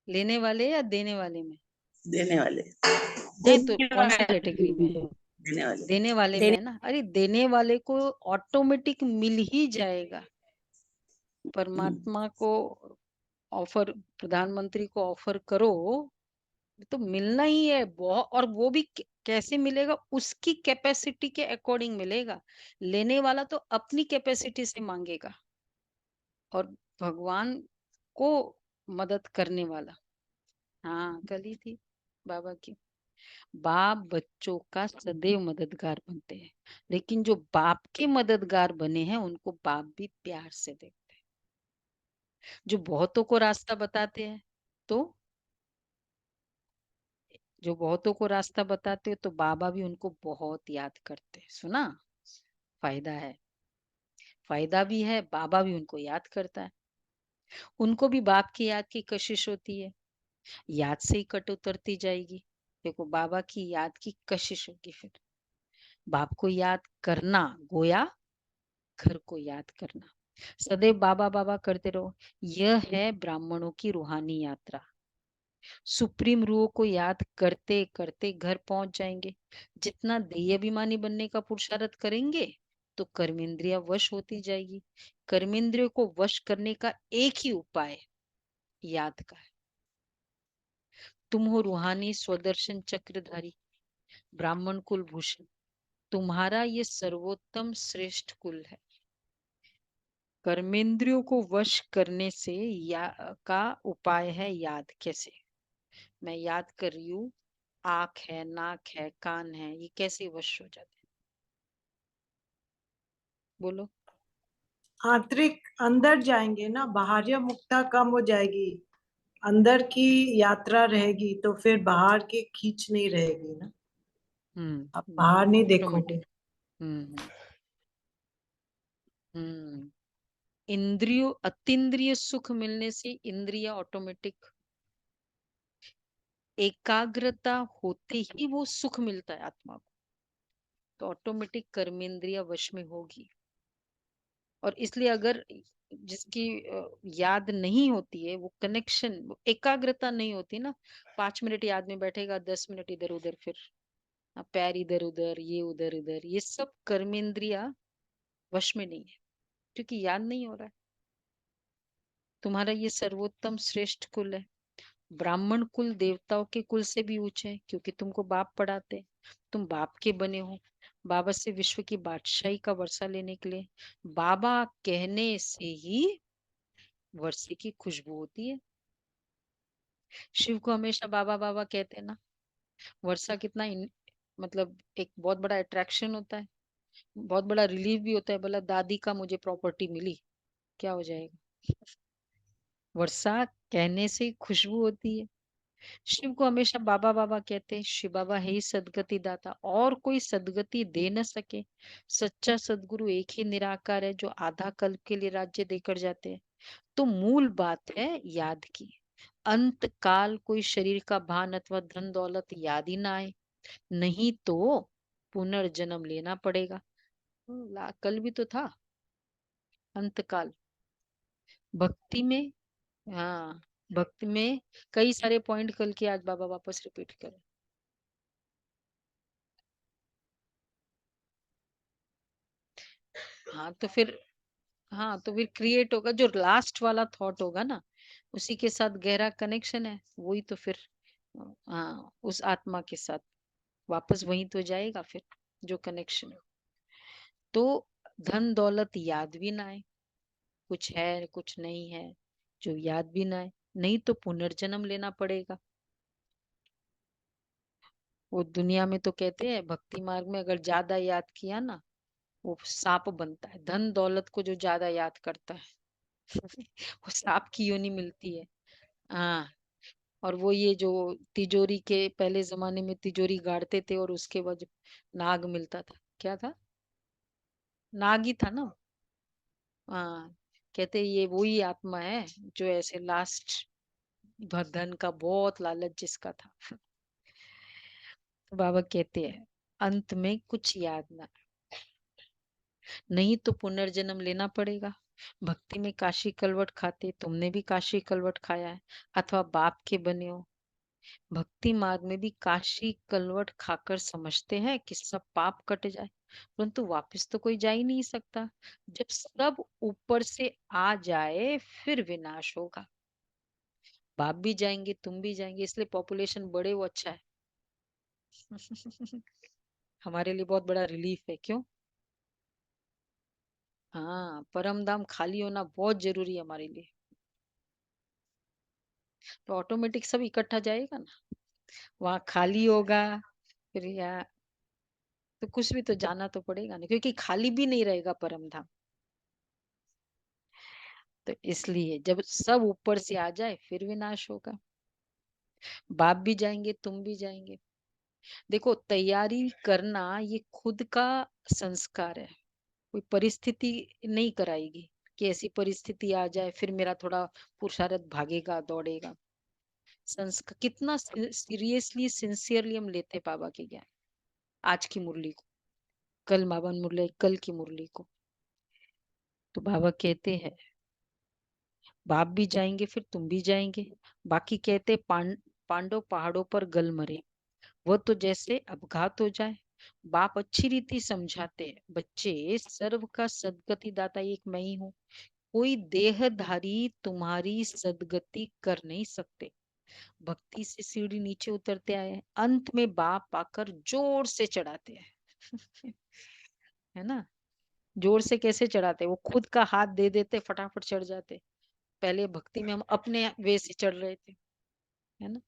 लेने वाले या देने वाले में। देने वाले। हाँ, तो कौन सी कैटेगरी में है? देने वाले। देने वाले में है ना। अरे देने वाले को ऑटोमेटिक मिल ही जाएगा। परमात्मा को ऑफर, प्रधानमंत्री को ऑफर करो तो मिलना ही है बहुत, और वो भी कैसे मिलेगा, उसकी कैपेसिटी के अकॉर्डिंग मिलेगा। लेने वाला तो अपनी कैपेसिटी से मांगेगा, और भगवान को मदद करने वाला। हाँ, कल ही थी बाबा की। बाप बच्चों का सदैव मददगार बनते हैं, लेकिन जो बाप के मददगार बने हैं उनको बाप भी प्यार से देखते हैं। जो बहुतों को रास्ता बताते हैं, तो जो बहुतों को रास्ता बताते हैं तो बाबा भी उनको बहुत याद करते हैं। सुना, फायदा है, फायदा भी है, बाबा भी उनको याद करता है। उनको भी बाप की याद की कशिश होती है, याद से ही कट उतरती जाएगी। देखो बाबा की याद की कशिश होगी, फिर बाप को याद करना गोया घर को याद करना। सदैव बाबा बाबा करते रहो, यह है ब्राह्मणों की रूहानी यात्रा। सुप्रीम रूह को याद करते करते घर पहुंच जाएंगे। जितना देह अभिमानी बनने का पुरुषार्थ करेंगे तो कर्मेंद्रिया वश होती जाएगी। कर्मेंद्रियों को वश करने का एक ही उपाय याद का है। तुम हो रूहानी स्वदर्शन चक्रधारी, ब्राह्मण कुल भूषण, तुम्हारा ये सर्वोत्तम श्रेष्ठ कुल है। कर्मेंद्रियों को वश करने से का उपाय है याद। कैसे? मैं याद कर रही हूँ, आंख है, नाक है, कान है, ये कैसे वश हो जाते हैं? बोलो। आंतरिक अंदर जाएंगे ना, बाहरी मुक्ता कम हो जाएगी, अंदर की यात्रा रहेगी तो फिर बाहर की खींच नहीं रहेगी ना। आप बाहर नहीं देखोगे। ऑटोमेटिक। हम्म हम्म इंद्रियों, अतीन्द्रिय सुख मिलने से इंद्रिया ऑटोमेटिक, एकाग्रता होते ही वो सुख मिलता है आत्मा को, तो ऑटोमेटिक कर्मेंद्रिया वश में होगी। और इसलिए अगर जिसकी याद नहीं होती है, वो कनेक्शन, एकाग्रता नहीं होती ना, 5 मिनट याद में बैठेगा, 10 मिनट इधर उधर, फिर पैर इधर उधर, ये उधर इधर, ये सब कर्मेंद्रिया वश में नहीं है, क्योंकि याद नहीं हो रहा है। तुम्हारा ये सर्वोत्तम श्रेष्ठ कुल है। ब्राह्मण कुल देवताओं के कुल से भी ऊंचे है, क्योंकि तुमको बाप पढ़ाते, तुम बाप के बने हो। बाबा से विश्व की बादशाही का वर्षा लेने के लिए बाबा कहने से ही वर्षे की खुशबू होती है। शिव को हमेशा बाबा बाबा कहते हैं ना। वर्षा कितना मतलब एक बहुत बड़ा अट्रैक्शन होता है, बहुत बड़ा रिलीफ भी होता है। बोला दादी का मुझे प्रॉपर्टी मिली, क्या हो जाएगा। वर्षा कहने से खुशबू होती है। शिव को हमेशा बाबा बाबा कहते हैं। शिव बाबा है ही सदगति दाता, और कोई सदगति दे न सके। सच्चा सदगुरु एक ही निराकार है, जो आधा कल्प के लिए राज्य देकर जाते हैं। तो मूल बात है याद की। अंत काल कोई शरीर का भान अथवा धन दौलत याद ही ना आए, नहीं तो पुनर्जन्म लेना पड़ेगा। कल भी तो था अंत काल। भक्ति में, हाँ, भक्ति में कई सारे पॉइंट कल के आज बाबा वापस रिपीट करें। हाँ तो फिर, हाँ तो फिर क्रिएट होगा जो लास्ट वाला थॉट होगा ना, उसी के साथ गहरा कनेक्शन है, वही तो फिर हाँ उस आत्मा के साथ वापस वही तो जाएगा फिर, जो कनेक्शन है। तो धन दौलत याद भी ना आए, कुछ है कुछ नहीं है, जो याद भी ना आए, नहीं तो पुनर्जन्म लेना पड़ेगा। वो दुनिया में तो कहते हैं भक्ति मार्ग में अगर ज्यादा याद किया ना, वो सांप बनता है। धन दौलत को जो ज्यादा याद करता है वो सांप की योनि मिलती है। हाँ, और वो ये जो तिजोरी के पहले जमाने में तिजोरी गाड़ते थे और उसके बाद नाग मिलता था, क्या था, नाग ही था ना। हाँ, कहते ये वही आत्मा है जो ऐसे लास्ट धन का बहुत लालच जिसका था। तो बाबा कहते हैं अंत में कुछ याद ना, नहीं तो पुनर्जन्म लेना पड़ेगा। भक्ति में काशी कलवट खाते, तुमने भी काशी कलवट खाया है, अथवा बाप के बने हो। भक्ति मार्ग में भी काशी कलवट खाकर समझते हैं कि सब पाप कट जाए, परंतु वापस तो कोई जा ही नहीं सकता। जब सब ऊपर से आ जाए फिर विनाश होगा। बाप भी जाएंगे, तुम भी जाएंगे, इसलिए पॉपुलेशन बढ़े वो अच्छा है। हमारे लिए बहुत बड़ा रिलीफ है, क्यों। हाँ, परम धाम खाली होना बहुत जरूरी है हमारे लिए। तो ऑटोमेटिक सब इकट्ठा जाएगा ना, वहां खाली होगा फिर, या तो कुछ भी तो जाना तो पड़ेगा ना, क्योंकि खाली भी नहीं रहेगा परम धाम। तो इसलिए जब सब ऊपर से आ जाए फिर विनाश होगा। बाप भी जाएंगे, तुम भी जाएंगे। देखो तैयारी करना ये खुद का संस्कार है, कोई परिस्थिति नहीं कराएगी कि ऐसी परिस्थिति आ जाए फिर मेरा थोड़ा पुरुषार्थ भागेगा दौड़ेगा। संस्कार कितना सीरियसली सिंसियरली हम लेते बाबा के ज्ञान। आज की मुरली को, कल बाबा ने मुरली, कल की मुरली को, तो बाबा कहते हैं बाप भी जाएंगे फिर तुम भी जाएंगे। बाकी कहते पांडव पहाड़ों पर गल मरे, वो तो जैसे अपघात हो जाए। बाप अच्छी रीति समझाते हैं, बच्चे सर्व का सदगति दाता एक मैं ही हूँ, कोई देहधारी तुम्हारी सदगति कर नहीं सकते। भक्ति से सीढ़ी नीचे उतरते आए हैं, अंत में बाप आकर जोर से चढ़ाते हैं। है ना, जोर से कैसे चढ़ाते, वो खुद का हाथ दे देते फटाफट चढ़ जाते। पहले भक्ति में हम अपने वे से चढ़ रहे थे, है ना।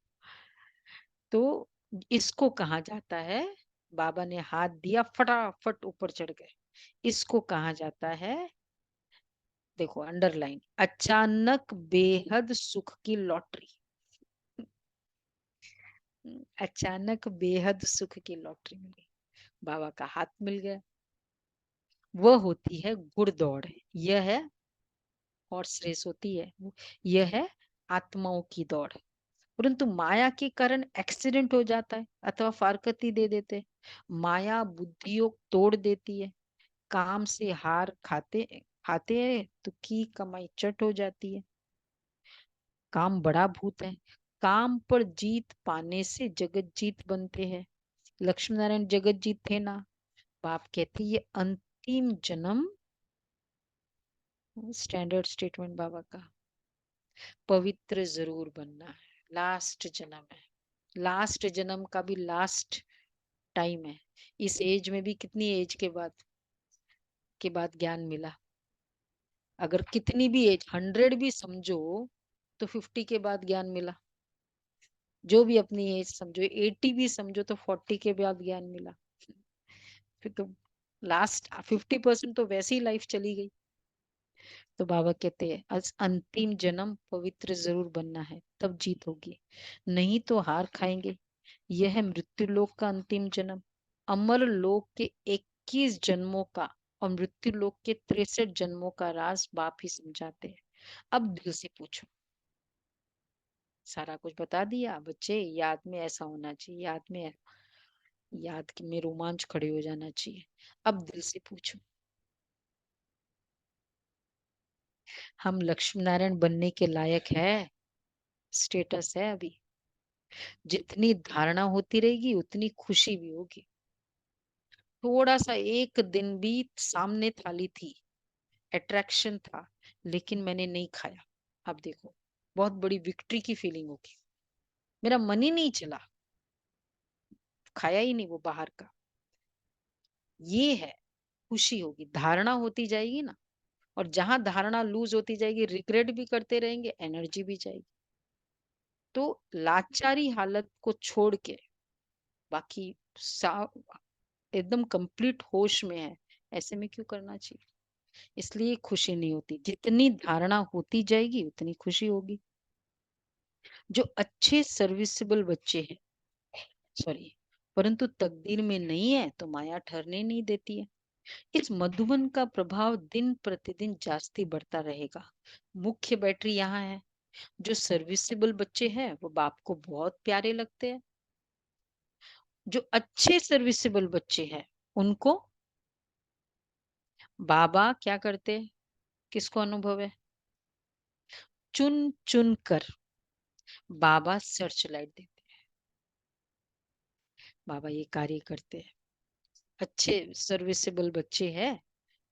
तो इसको कहा जाता है, बाबा ने हाथ दिया फटाफट ऊपर चढ़ गए, इसको कहा जाता है, देखो अंडरलाइन, अचानक बेहद सुख की लॉटरी। अचानक बेहद सुख की लॉटरी मिल गई, बाबा का हाथ मिल गया। वह होती है घुड़दौड़, यह है हॉर्स रेस होती है, यह है आत्माओं की दौड़। परंतु माया के कारण एक्सीडेंट हो जाता है अथवा फारकती दे देते, माया बुद्धियों तोड़ देती है। काम से हार खाते खाते हैं तो की कमाई चट हो जाती है। काम बड़ा भूत है, काम पर जीत पाने से जगत जीत बनते हैं। लक्ष्मी नारायण जगत जीत थे ना। बाप कहते ये अंतिम जन्म, स्टैंडर्ड स्टेटमेंट बाबा का, पवित्र जरूर बनना है। लास्ट जन्म है, लास्ट जन्म का भी लास्ट टाइम है। इस एज में भी कितनी एज के बाद ज्ञान मिला, अगर कितनी भी एज 100 भी समझो तो 50 के बाद ज्ञान मिला। जो भी अपनी एज समझो, 80 भी समझो तो 40 के बाद ज्ञान मिला। फिर तो लास्ट 50% तो वैसे ही लाइफ चली गई। तो बाबा कहते हैं अंतिम जन्म पवित्र जरूर बनना है, तब जीत होगी, नहीं तो हार खाएंगे। यह है मृत्यु लोक का अंतिम जन्म। अमर लोक के 21 जन्मों का और मृत्यु लोक के 63 जन्मों का राज बाप ही समझाते हैं। अब दिल से पूछो। सारा कुछ बता दिया बच्चे, याद में ऐसा होना चाहिए, याद में रोमांच खड़े हो जाना चाहिए। अब दिल से पूछो, हम लक्ष्मी नारायण बनने के लायक है? स्टेटस है अभी। जितनी धारणा होती रहेगी उतनी खुशी भी होगी। थोड़ा सा एक दिन भी सामने थाली थी, अट्रैक्शन था, लेकिन मैंने नहीं खाया। अब देखो, बहुत बड़ी विक्ट्री की फीलिंग होगी। मेरा मन ही नहीं चला, खाया ही नहीं वो बाहर का। ये है खुशी होगी। धारणा होती जाएगी ना, और जहां धारणा लूज होती जाएगी, रिग्रेट भी करते रहेंगे, एनर्जी भी जाएगी। तो लाचारी हालत को छोड़ के बाकी एकदम कंप्लीट होश में है, ऐसे में क्यों करना चाहिए? इसलिए खुशी नहीं होती। जितनी धारणा होती जाएगी उतनी खुशी होगी। जो अच्छे सर्विसेबल बच्चे हैं, सॉरी, परंतु तकदीर में नहीं है तो माया ठहरने नहीं देती है। इस मधुबन का प्रभाव दिन प्रतिदिन जास्ती बढ़ता रहेगा। मुख्य बैटरी यहाँ है। जो सर्विसेबल बच्चे हैं वो बाप को बहुत प्यारे लगते हैं। जो अच्छे सर्विसेबल बच्चे हैं उनको बाबा क्या करते हैं? किसको अनुभव है? चुन चुन कर बाबा सर्च लाइट देते हैं। बाबा ये कार्य करते हैं। अच्छे सर्विसेबल बच्चे हैं,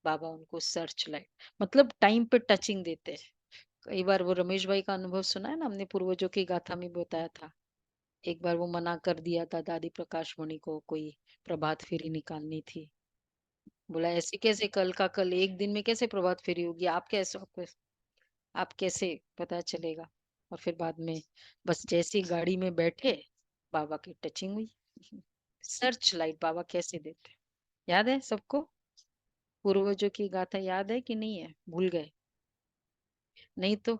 बाबा उनको सर्च लाइट मतलब टाइम पे टचिंग देते हैं। कई बार वो रमेश भाई का अनुभव सुना है ना, हमने पूर्वजों की गाथा में बताया था। एक बार वो मना कर दिया था दादी प्रकाश मणि को, कोई प्रभात फेरी निकालनी थी। बोला ऐसे कैसे, कल का कल, एक दिन में कैसे प्रभात फेरी होगी? आप कैसे पता चलेगा? और फिर बाद में बस जैसी गाड़ी में बैठे बाबा की टचिंग हुई। सर्च लाइट बाबा कैसे देते, याद है सबको? पूर्वजों की गाथा याद है कि नहीं है? भूल गए? नहीं तो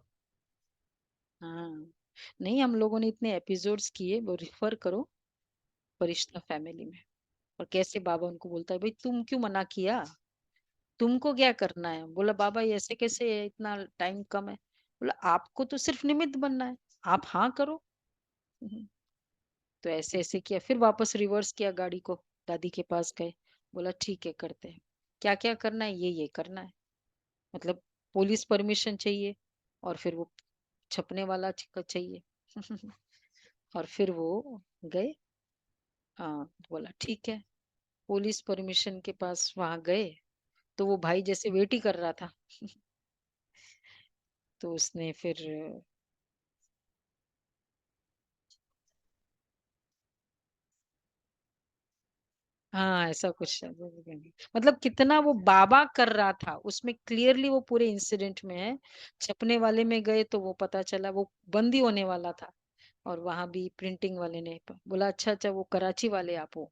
हाँ, नहीं, हम लोगों ने इतने एपिसोड्स किए, वो रिफर करो फरिश्ता फैमिली में। और कैसे बाबा उनको बोलता है, भाई तुम क्यों मना किया, तुमको क्या करना है? बोला बाबा ये ऐसे कैसे है, इतना टाइम कम है। बोला आपको तो सिर्फ निमित्त बनना है, आप हाँ करो। हम्म, तो ऐसे ऐसे किया, फिर वापस रिवर्स किया गाड़ी को, दादी के पास गए। बोला ठीक है करते हैं, क्या क्या करना है, ये करना है। मतलब पुलिस परमिशन चाहिए, और फिर वो छपने वाला चाहिए। और फिर वो गए। हाँ, बोला ठीक है। पुलिस परमिशन के पास वहां गए तो वो भाई जैसे वेट ही कर रहा था। तो उसने फिर हाँ ऐसा कुछ है। मतलब कितना वो बाबा कर रहा था उसमें, क्लियरली वो पूरे इंसिडेंट में है। छपने वाले में गए तो वो पता चला वो बंदी होने वाला था। और वहां भी प्रिंटिंग वाले ने बोला अच्छा अच्छा वो कराची वाले आप हो।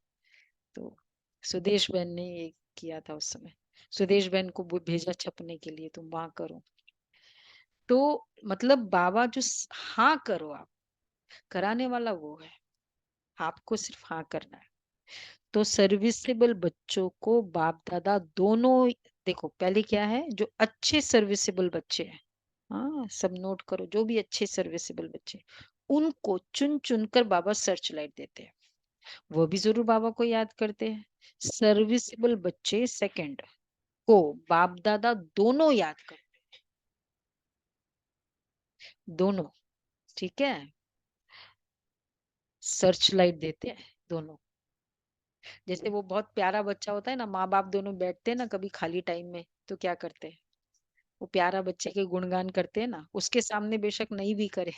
तो सुदेश बहन ने ये किया था उस समय। सुदेश बहन को भेजा छपने के लिए, तुम वहां करो। तो मतलब बाबा जो हाँ करो आप, कराने वाला वो है, आपको सिर्फ हाँ करना है। तो सर्विसेबल बच्चों को बाप दादा दोनों, देखो पहले क्या है, जो अच्छे सर्विसेबल बच्चे हैं, हाँ सब नोट करो, जो भी अच्छे सर्विसेबल बच्चे, उनको चुन चुन कर बाबा सर्च लाइट देते हैं। वो भी जरूर बाबा को याद करते हैं। सर्विसेबल बच्चे सेकंड को बाप दादा दोनों याद करते हैं, दोनों। ठीक है, सर्च लाइट देते हैं दोनों। जैसे वो बहुत प्यारा बच्चा होता है ना, माँ बाप दोनों बैठते हैं ना कभी खाली टाइम में, तो क्या करते हैं, वो प्यारा बच्चे के गुणगान करते हैं ना, उसके सामने बेशक नहीं भी करे।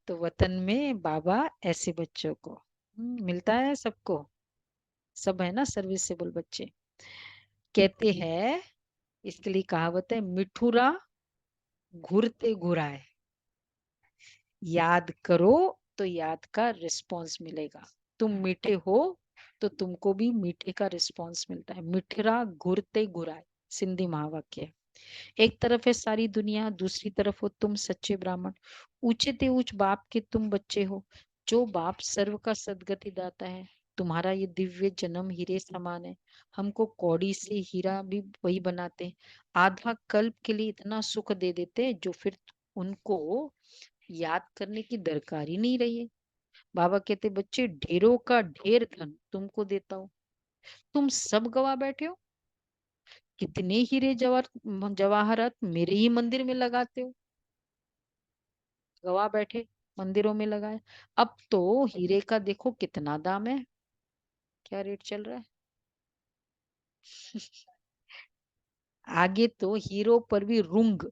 तो वतन में बाबा ऐसे बच्चों को मिलता है सबको। सब है ना सर्विसेबल बच्चे। कहते हैं इसके लिए कहावत है, मिठुरा घुरते घुराए। याद करो तो याद का रिस्पॉन्स मिलेगा। तुम मीठे हो तो तुमको भी मीठे का रिस्पॉन्स मिलता है। मिठरा घुरते घुराए, सिंधी महावाक्य है। एक तरफ है सारी दुनिया, दूसरी तरफ हो तुम सच्चे ब्राह्मण। ऊंचे ते ऊंच बाप के तुम बच्चे हो। जो बाप सर्व का सदगति दाता है। तुम्हारा ये दिव्य जन्म हीरे समान है। हमको कौड़ी से हीरा भी वही बनाते हैं। आधा कल्प के लिए इतना सुख दे देते हैं, जो फिर उनको याद करने की दरकार ही नहीं रही है। बाबा कहते, बच्चे ढेरों का ढेर धन तुमको देता हूँ, तुम सब गवा बैठे हो। कितने हीरे जवाहरात मेरे ही मंदिर में लगाते हो। गवा बैठे, मंदिरों में लगाए। अब तो हीरे का देखो कितना दाम है, क्या रेट चल रहा है। आगे तो हीरो पर भी रुंग,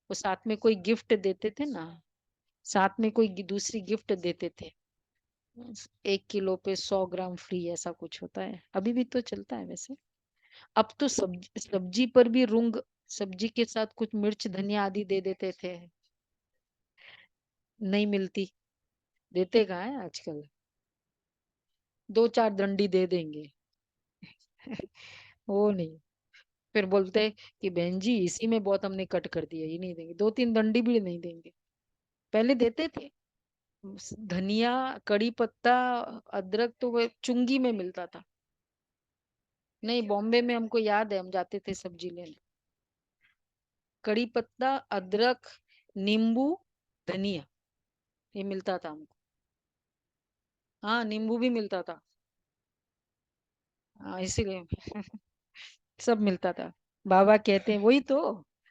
वो साथ में कोई गिफ्ट देते थे ना, साथ में कोई दूसरी गिफ्ट देते थे। 1 किलो पे 100 ग्राम फ्री, ऐसा कुछ होता है, अभी भी तो चलता है वैसे। अब तो सब्जी पर भी रुंग, सब्जी के साथ कुछ मिर्च धनिया आदि दे देते थे। नहीं मिलती, देते कहाँ है आजकल, 2-4 डंडी दे देंगे। वो नहीं, फिर बोलते हैं कि बहन जी इसी में बहुत हमने कट कर दिया, ये नहीं देंगे, 2-3 डंडी भी नहीं देंगे। पहले देते थे। धनिया, कड़ी पत्ता, अदरक तो वो चुंगी में मिलता था। नहीं, बॉम्बे में हमको याद है, हम जाते थे सब्जी लेने। कड़ी पत्ता, अदरक, नींबू, धनिया, ये मिलता था हमको। हाँ, नींबू भी मिलता था। हाँ, इसीलिए सब मिलता था। बाबा कहते हैं वही तो।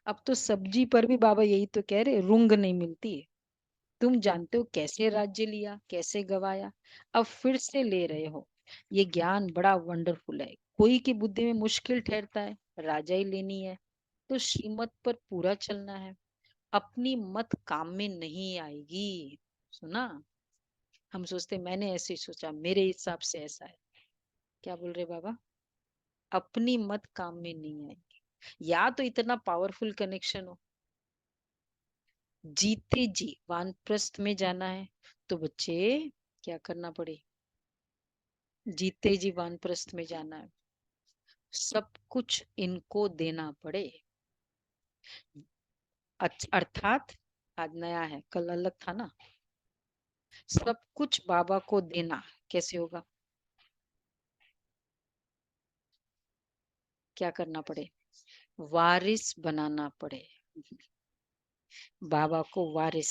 अब तो सब्जी पर भी बाबा यही तो कह रहे, रुंग नहीं मिलती है। तुम जानते हो कैसे राज्य लिया, कैसे गवाया, अब फिर से ले रहे हो। ये ज्ञान बड़ा वंडरफुल है। कोई की बुद्धि में मुश्किल ठहरता है, राजा ही लेनी है तो श्रीमत पर पूरा चलना है। अपनी मत काम में नहीं आएगी। सुना, हम सोचते मैंने ऐसे सोचा, मेरे हिसाब से ऐसा है। क्या बोल रहे बाबा, अपनी मत काम में नहीं आएगी। या तो इतना पावरफुल कनेक्शन हो, जीते जी वानप्रस्थ में जाना है तो बच्चे क्या करना पड़े, जीते जी वानप्रस्थ में जाना है, सब कुछ इनको देना पड़े। अर्थात आज नया है, कल अलग था ना। सब कुछ बाबा को देना कैसे होगा, क्या करना पड़े, वारिस बनाना पड़े। बाबा को वारिस,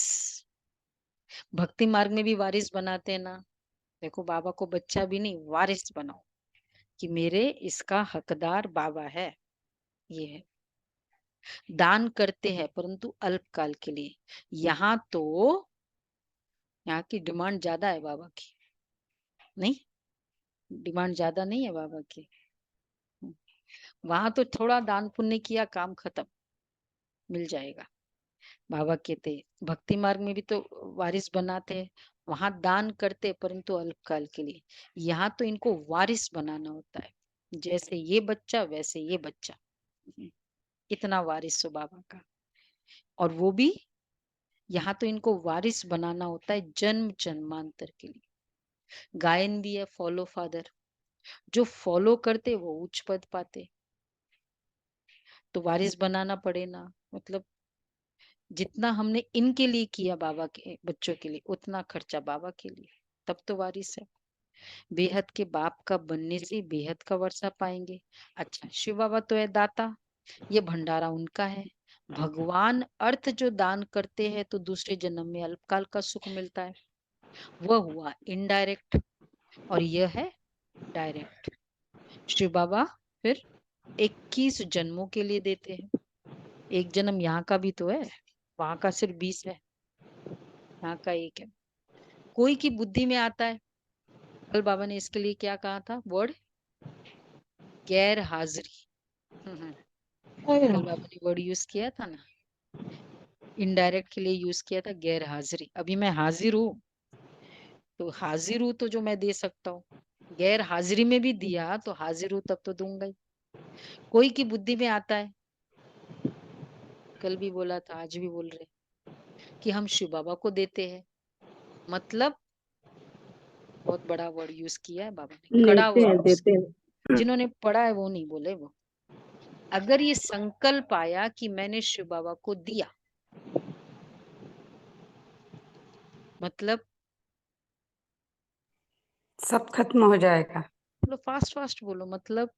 भक्ति मार्ग में भी वारिस बनाते हैं ना। देखो, बाबा को बच्चा भी नहीं, वारिस बनाओ कि मेरे इसका हकदार बाबा है। ये है, दान करते हैं परंतु अल्पकाल के लिए। यहाँ तो, यहाँ की डिमांड ज्यादा है बाबा की, नहीं डिमांड ज्यादा नहीं है बाबा की। वहां तो थोड़ा दान पुण्य किया, काम खत्म, मिल जाएगा। बाबा कहते भक्ति मार्ग में भी तो वारिस बनाते हैं, वहां दान करते परंतु अल्पकाल के लिए। यहाँ तो इनको वारिस बनाना होता है, जैसे ये बच्चा वैसे ये बच्चा, इतना वारिस हो बाबा का। और वो भी यहाँ तो इनको वारिस बनाना होता है जन्म जन्मांतर के लिए। गायन भी है, फॉलो फादर, जो फॉलो करते वो उच्च पद पाते। तो वारिस बनाना पड़े ना, मतलब जितना हमने इनके लिए किया बाबा के बच्चों के लिए, उतना खर्चा बाबा के लिए, तब तो वारिस है। बेहद के बाप का बनने से बेहद का वर्षा पाएंगे। अच्छा, शिव बाबा तो है दाता, ये भंडारा उनका है। भगवान अर्थ जो दान करते हैं तो दूसरे जन्म में अल्पकाल का सुख मिलता है, वह हुआ इनडायरेक्ट, और यह है डायरेक्ट। शिव बाबा फिर 21 जन्मों के लिए देते हैं। एक जन्म यहाँ का भी तो है, वहां का सिर्फ 20 है, यहाँ का 1 है। कोई की बुद्धि में आता है, कल बाबा ने इसके लिए क्या कहा था, वर्ड गैर हाजिरी। कल बाबा ने वर्ड यूज किया था ना, इनडायरेक्ट के लिए यूज किया था गैर हाजिरी। अभी मैं हाजिर हूँ, तो हाजिर हूँ तो जो मैं दे सकता हूँ, गैर हाजिरी में भी दिया तो हाजिर हूँ तब तो दूंगा ही। कोई की बुद्धि में आता है, कल भी बोला था, आज भी बोल रहे कि हम शिव बाबा को देते हैं, मतलब बहुत बड़ा वर्ड यूज किया है बाबा ने, कड़ा लेते वर्ड हैं, यूज देते किया। हैं। जिन्होंने पढ़ा है वो नहीं बोले। वो अगर ये संकल्प आया कि मैंने शिव बाबा को दिया, मतलब सब खत्म हो जाएगा। बोलो, फास्ट फास्ट बोलो, मतलब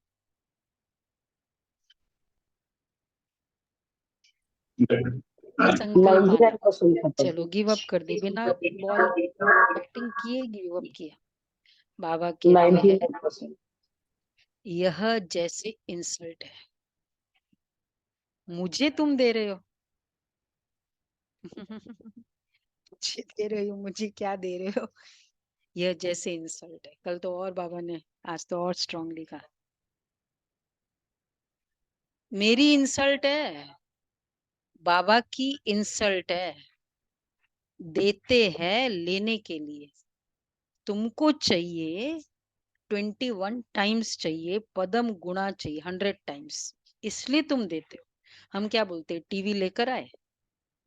संकल्प आना। 99% खत्म। चलो गिव अप कर दे, बिना बॉल बैटिंग किए गिव अप किया। बाबा कहते हैं 99%। यह जैसे इंसल्ट है, मुझे तुम दे रहे हो। मुझे दे रहे हो, मुझे क्या दे रहे हो। यह जैसे इंसल्ट है। कल तो और बाबा ने, आज तो और स्ट्रांगली कहा, मेरी इंसल्ट है, बाबा की इंसल्ट है। देते हैं लेने के लिए, तुमको चाहिए 21 टाइम्स चाहिए, पदम गुणा चाहिए 100 टाइम्स, इसलिए तुम देते हो। हम क्या बोलते, टीवी लेकर आए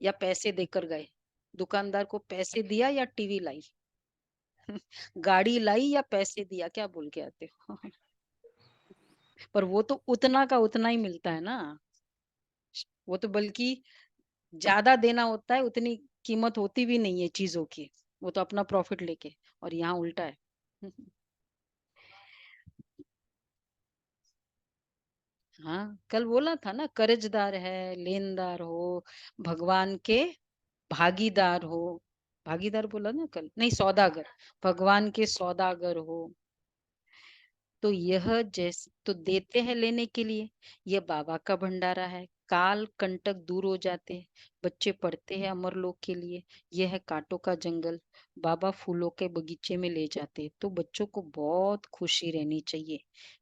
या पैसे देकर गए, दुकानदार को पैसे दिया या टीवी लाई, गाड़ी लाई या पैसे दिया, क्या बोल के आते हो। पर वो तो उतना का उतना ही मिलता है ना, वो तो बल्कि ज्यादा देना होता है, उतनी कीमत होती भी नहीं है चीजों की, वो तो अपना प्रॉफिट लेके। और यहाँ उल्टा है। हाँ, कल बोला था ना, कर्जदार है, लेनदार हो, भगवान के भागीदार हो। भागीदार बोला ना कल, नहीं सौदागर, भगवान के सौदागर हो। तो यह जैसे तो देते हैं लेने के लिए, यह बाबा का भंडारा है, काल कंटक दूर हो जाते हैं, बच्चे पढ़ते हैं अमरलोक के लिए। यह है कांटों का जंगल, बाबा फूलों के बगीचे में ले जाते हैं। तो बच्चों को बहुत खुशी रहनी चाहिए,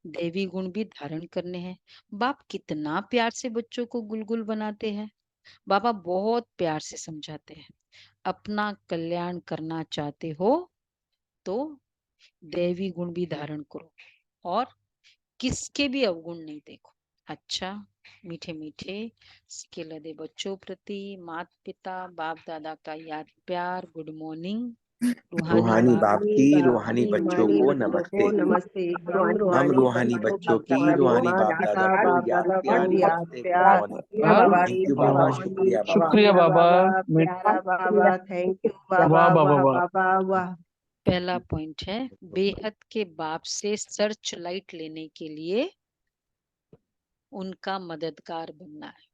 देवी गुण भी धारण करने हैं। बाप कितना प्यार से बच्चों को गुलगुल बनाते हैं, बाबा बहुत प्यार से समझाते हैं। अपना कल्याण करना चाहते हो तो दैवी गुण भी धारण करो, और किसके भी अवगुण नहीं देखो। अच्छा, मीठे मीठे सिक्के लदे बच्चों प्रति माता पिता बाप दादा का याद प्यार, गुड मॉर्निंग। रूहानी बाप की रूहानी रूहानी बच्चों रूहानी को बच्चों नमस्ते। को नमस्ते। हम हम रूहानी रूहानी बच्चों बच्चों की की रूहानी माता बाप पिता दादा को बाप याद दादा प्यार को याद नमस्ते, गुड प्यार। Morning. Baba thank you good Baba, morning. शुक्रिया बाबा। शुक्रिया बाबा। प्यारा बाबा, थैंक यू बाबा, वाह बाबा वाह वाह। बाबा वाह। पहला पॉइंट है, बेहद के बाप से सर्च लाइट लेने के लिए उनका मददगार बनना है।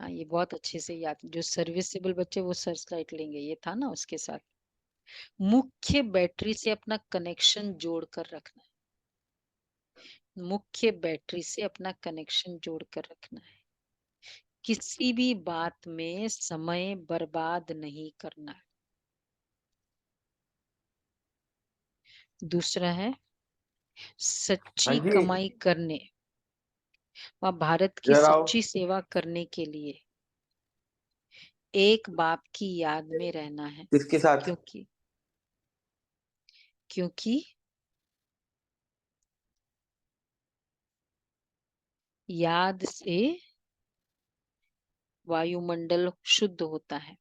हाँ, ये बहुत अच्छे से याद, जो सर्विसेबल बच्चे वो सर्च लाइट लेंगे, ये था ना उसके साथ। मुख्य बैटरी से अपना कनेक्शन जोड़ कर रखना है, मुख्य बैटरी से अपना कनेक्शन जोड़ कर रखना है। किसी भी बात में समय बर्बाद नहीं करना है। दूसरा है सच्ची हाँ जी, कमाई करने व भारत की इधर आओ। सच्ची सेवा करने के लिए एक बाप की याद में रहना है। किसके साथ? क्योंकि क्योंकि याद से वायुमंडल शुद्ध होता है,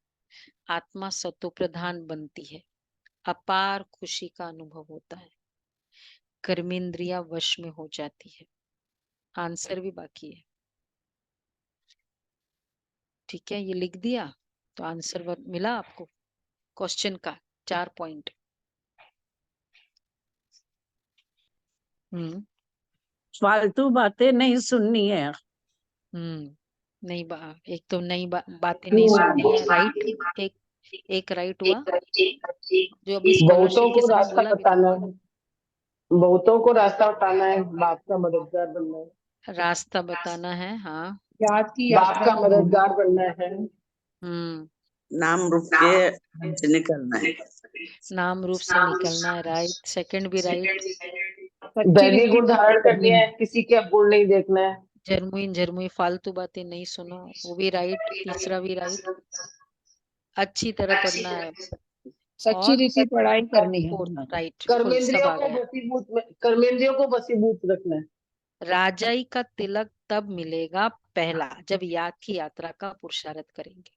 आत्मा सतो प्रधान बनती है, अपार खुशी का अनुभव होता है, कर्मेंद्रिया वश में हो जाती है। आंसर भी बाकी है, ठीक है, ये लिख दिया तो आंसर मिला आपको क्वेश्चन का 4 पॉइंट। फालतू बातें नहीं सुननी है। नहीं एक तो नई बातें नहीं सुननी है, राइट। एक एक राइट हुआ, जो अभी बहुतों स्कॉलरशिप के को समय रास्ता बोला भी था। बताना है, बहुतों को रास्ता बताना है, बाप का मददगार बनना है। रास्ता बताना है, हाँ। याद की बाप यात्रा का करनी है। मददगार बनना है। हम्म नाम रूप के से निकलना है। नाम रूप से निकलना है, राइट। सेकंड भी राइट। सच्ची दैवी रीति गुण धारण करनी है, किसी के अवगुण नहीं देखना है। झरमुई झरमुई फालतू बातें नहीं सुनो, वो भी राइट। तीसरा भी राइट। अच्छी तरह पढ़ना है, सच्ची और रीति पढ़ाई करनी है। फोर्थ राइट, फुल सब आ गया। कर्मेंद्रियों को बसीभूत रखना है। राजाई का तिलक तब मिलेगा पहला, जब याद की यात्रा का पुरुषार्थ करेंगे।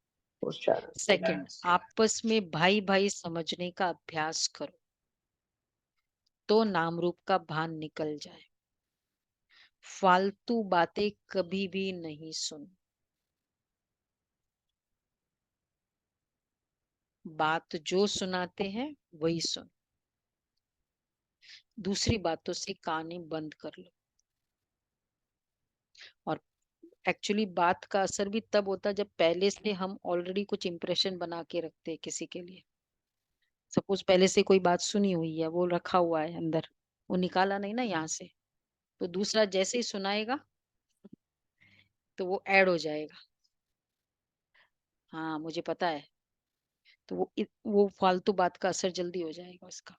सेकंड, आपस में भाई भाई समझने का अभ्यास करो तो नाम रूप का भान निकल जाए। फालतू बातें कभी भी नहीं सुन, बात जो सुनाते हैं वही सुन, दूसरी बातों से काने बंद कर लो। और एक्चुअली बात का असर भी तब होता है जब पहले से हम ऑलरेडी कुछ इंप्रेशन बना के रखते हैं किसी के लिए। सपोज पहले से कोई बात सुनी हुई है, वो रखा हुआ है अंदर, वो निकाला नहीं ना यहाँ से, तो दूसरा जैसे ही सुनाएगा तो वो ऐड हो जाएगा। हाँ मुझे पता है, तो वो फालतू बात का असर जल्दी हो जाएगा उसका।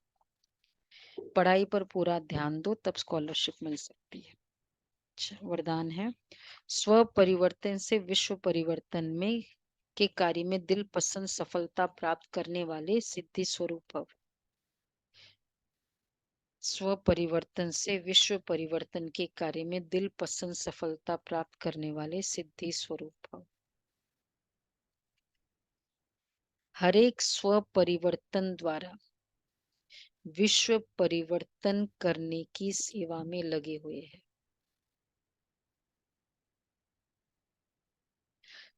पढ़ाई पर पूरा ध्यान दो, तब स्कॉलरशिप मिल सकती है। अच्छा, वरदान है, स्व परिवर्तन से विश्व परिवर्तन में के कार्य में दिल पसंद सफलता प्राप्त करने वाले सिद्धि स्वरूप भव। स्व परिवर्तन से विश्व परिवर्तन के कार्य में दिल पसंद सफलता प्राप्त करने वाले सिद्धि स्वरूप भव। हर एक स्व परिवर्तन द्वारा विश्व परिवर्तन करने की सेवा में लगे हुए हैं।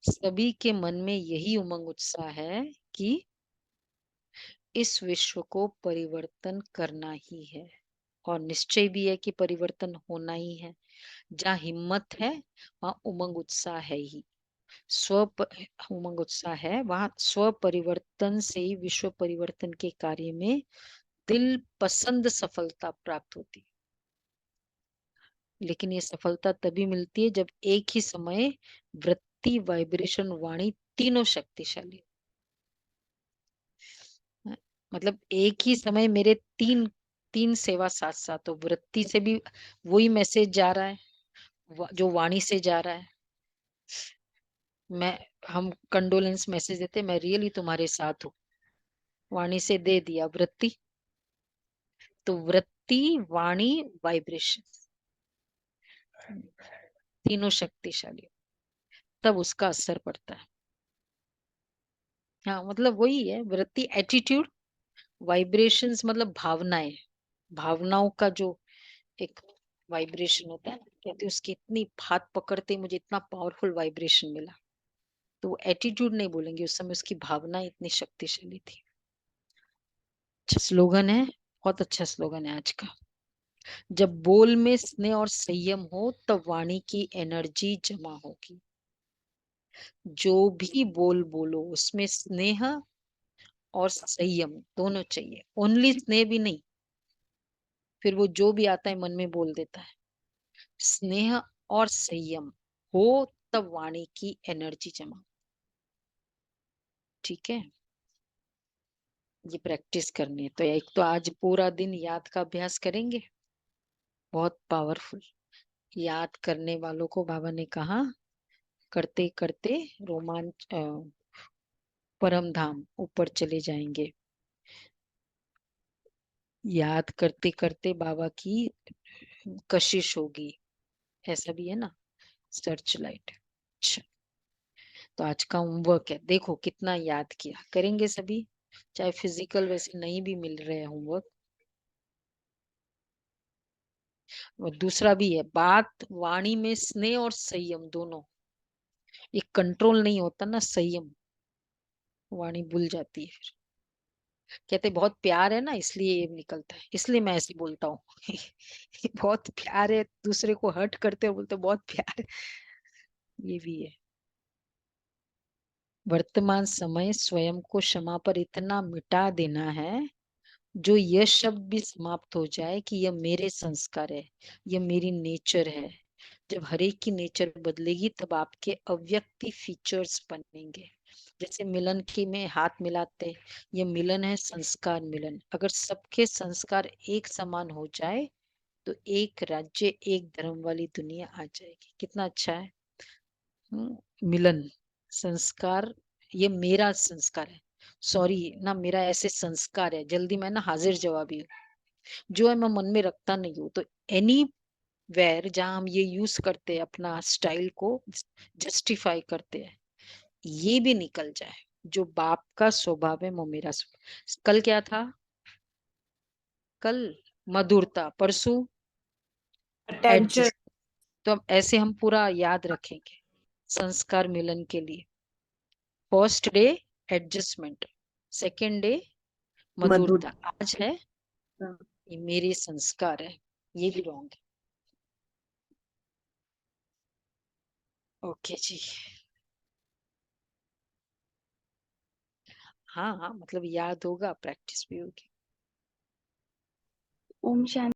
सभी के मन में यही उमंग उत्साह है कि इस विश्व को परिवर्तन करना ही है, और निश्चय भी है कि परिवर्तन होना ही है। जहाँ हिम्मत है वहाँ उमंग उत्साह है ही। उमंग उत्साह है, वहां स्व परिवर्तन से ही विश्व परिवर्तन के कार्य में दिल पसंद सफलता प्राप्त होती है। लेकिन ये सफलता तभी मिलती है जब एक ही समय वृत्ति, वाइब्रेशन, वाणी तीनों शक्तिशाली। मतलब एक ही समय मेरे तीन तीन सेवा साथ साथ, तो वृत्ति से भी वही मैसेज जा रहा है जो वाणी से जा रहा है। हम कंडोलेंस मैसेज देते, मैं रियली तुम्हारे साथ हूँ, वाणी से दे दिया वृत्ति, तो वृत्ति, वाणी, वाइब्रेशन तीनों शक्तिशाली, तब उसका असर पड़ता है। हाँ मतलब वही है, वृत्ति एटीट्यूड, वाइब्रेशंस मतलब भावनाएं, भावनाओं का जो एक वाइब्रेशन होता है, कहते उसकी इतनी हाथ पकड़ते मुझे इतना पावरफुल वाइब्रेशन मिला, तो वो एटीट्यूड नहीं बोलेंगे, उस समय उसकी भावना इतनी शक्तिशाली थी। अच्छा स्लोगन है, बहुत अच्छा स्लोगन है आज का। जब बोल में स्नेह और संयम हो तब वाणी की एनर्जी जमा होगी। जो भी बोल बोलो उसमें स्नेह और संयम दोनों चाहिए, ओनली स्नेह भी नहीं, फिर वो जो भी आता है मन में बोल देता है। स्नेह और संयम हो तब वाणी की एनर्जी जमा। ठीक है, ये प्रैक्टिस करनी है। तो एक तो आज पूरा दिन याद का अभ्यास करेंगे, बहुत पावरफुल। याद करने वालों को बाबा ने कहा करते करते रोमांच परम धाम ऊपर चले जाएंगे। याद करते करते बाबा की कशिश होगी, ऐसा भी है ना, सर्च लाइट। अच्छा, तो आज का होमवर्क है, देखो कितना याद किया, करेंगे सभी, चाहे फिजिकल वैसे नहीं भी मिल रहे हैं होमवर्क। और दूसरा भी है, बात वाणी में स्नेह और संयम दोनों, ये कंट्रोल नहीं होता ना, संयम, वाणी भूल जाती है फिर। कहते बहुत प्यार है ना इसलिए ये निकलता है, इसलिए मैं ऐसे बोलता हूँ बहुत प्यार है, दूसरे को हर्ट करते हो बोलते बहुत प्यार है, ये भी है। वर्तमान समय स्वयं को क्षमा पर इतना मिटा देना है जो यह शब्द भी समाप्त हो जाए कि यह मेरे संस्कार है, यह मेरी नेचर है। जब हर एक की नेचर बदलेगी तब आपके अव्यक्ति फीचर्स बनेंगे। जैसे मिलन की में हाथ मिलाते, ये मिलन है संस्कार मिलन। अगर सबके संस्कार एक समान हो जाए तो एक राज्य, एक धर्म वाली दुनिया आ जाएगी। कितना अच्छा है। मिलन, संस्कार, ये मेरा संस्कार है, सॉरी ना, मेरा ऐसे संस्कार है, जल्दी मैं ना हाजिर जवाबी हूँ, जो है मैं मन में रखता नहीं हूँ। तो एनी वेर जहां हम ये यूज करते हैं अपना स्टाइल को जस्टिफाई करते हैं, ये भी निकल जाए। जो बाप का स्वभाव है वो मेरा स्वभाव। कल क्या था? कल मधुरता, परसों अटेंशन। एडजस्ट। तो हम ऐसे हम पूरा याद रखेंगे संस्कार मिलन के लिए। First day adjustment, second day मधुरता। आज है ये मेरे संस्कार है, ये भी रॉन्ग है। ओके जी। हाँ हाँ, मतलब याद होगा, प्रैक्टिस भी होगी। ओम शांति।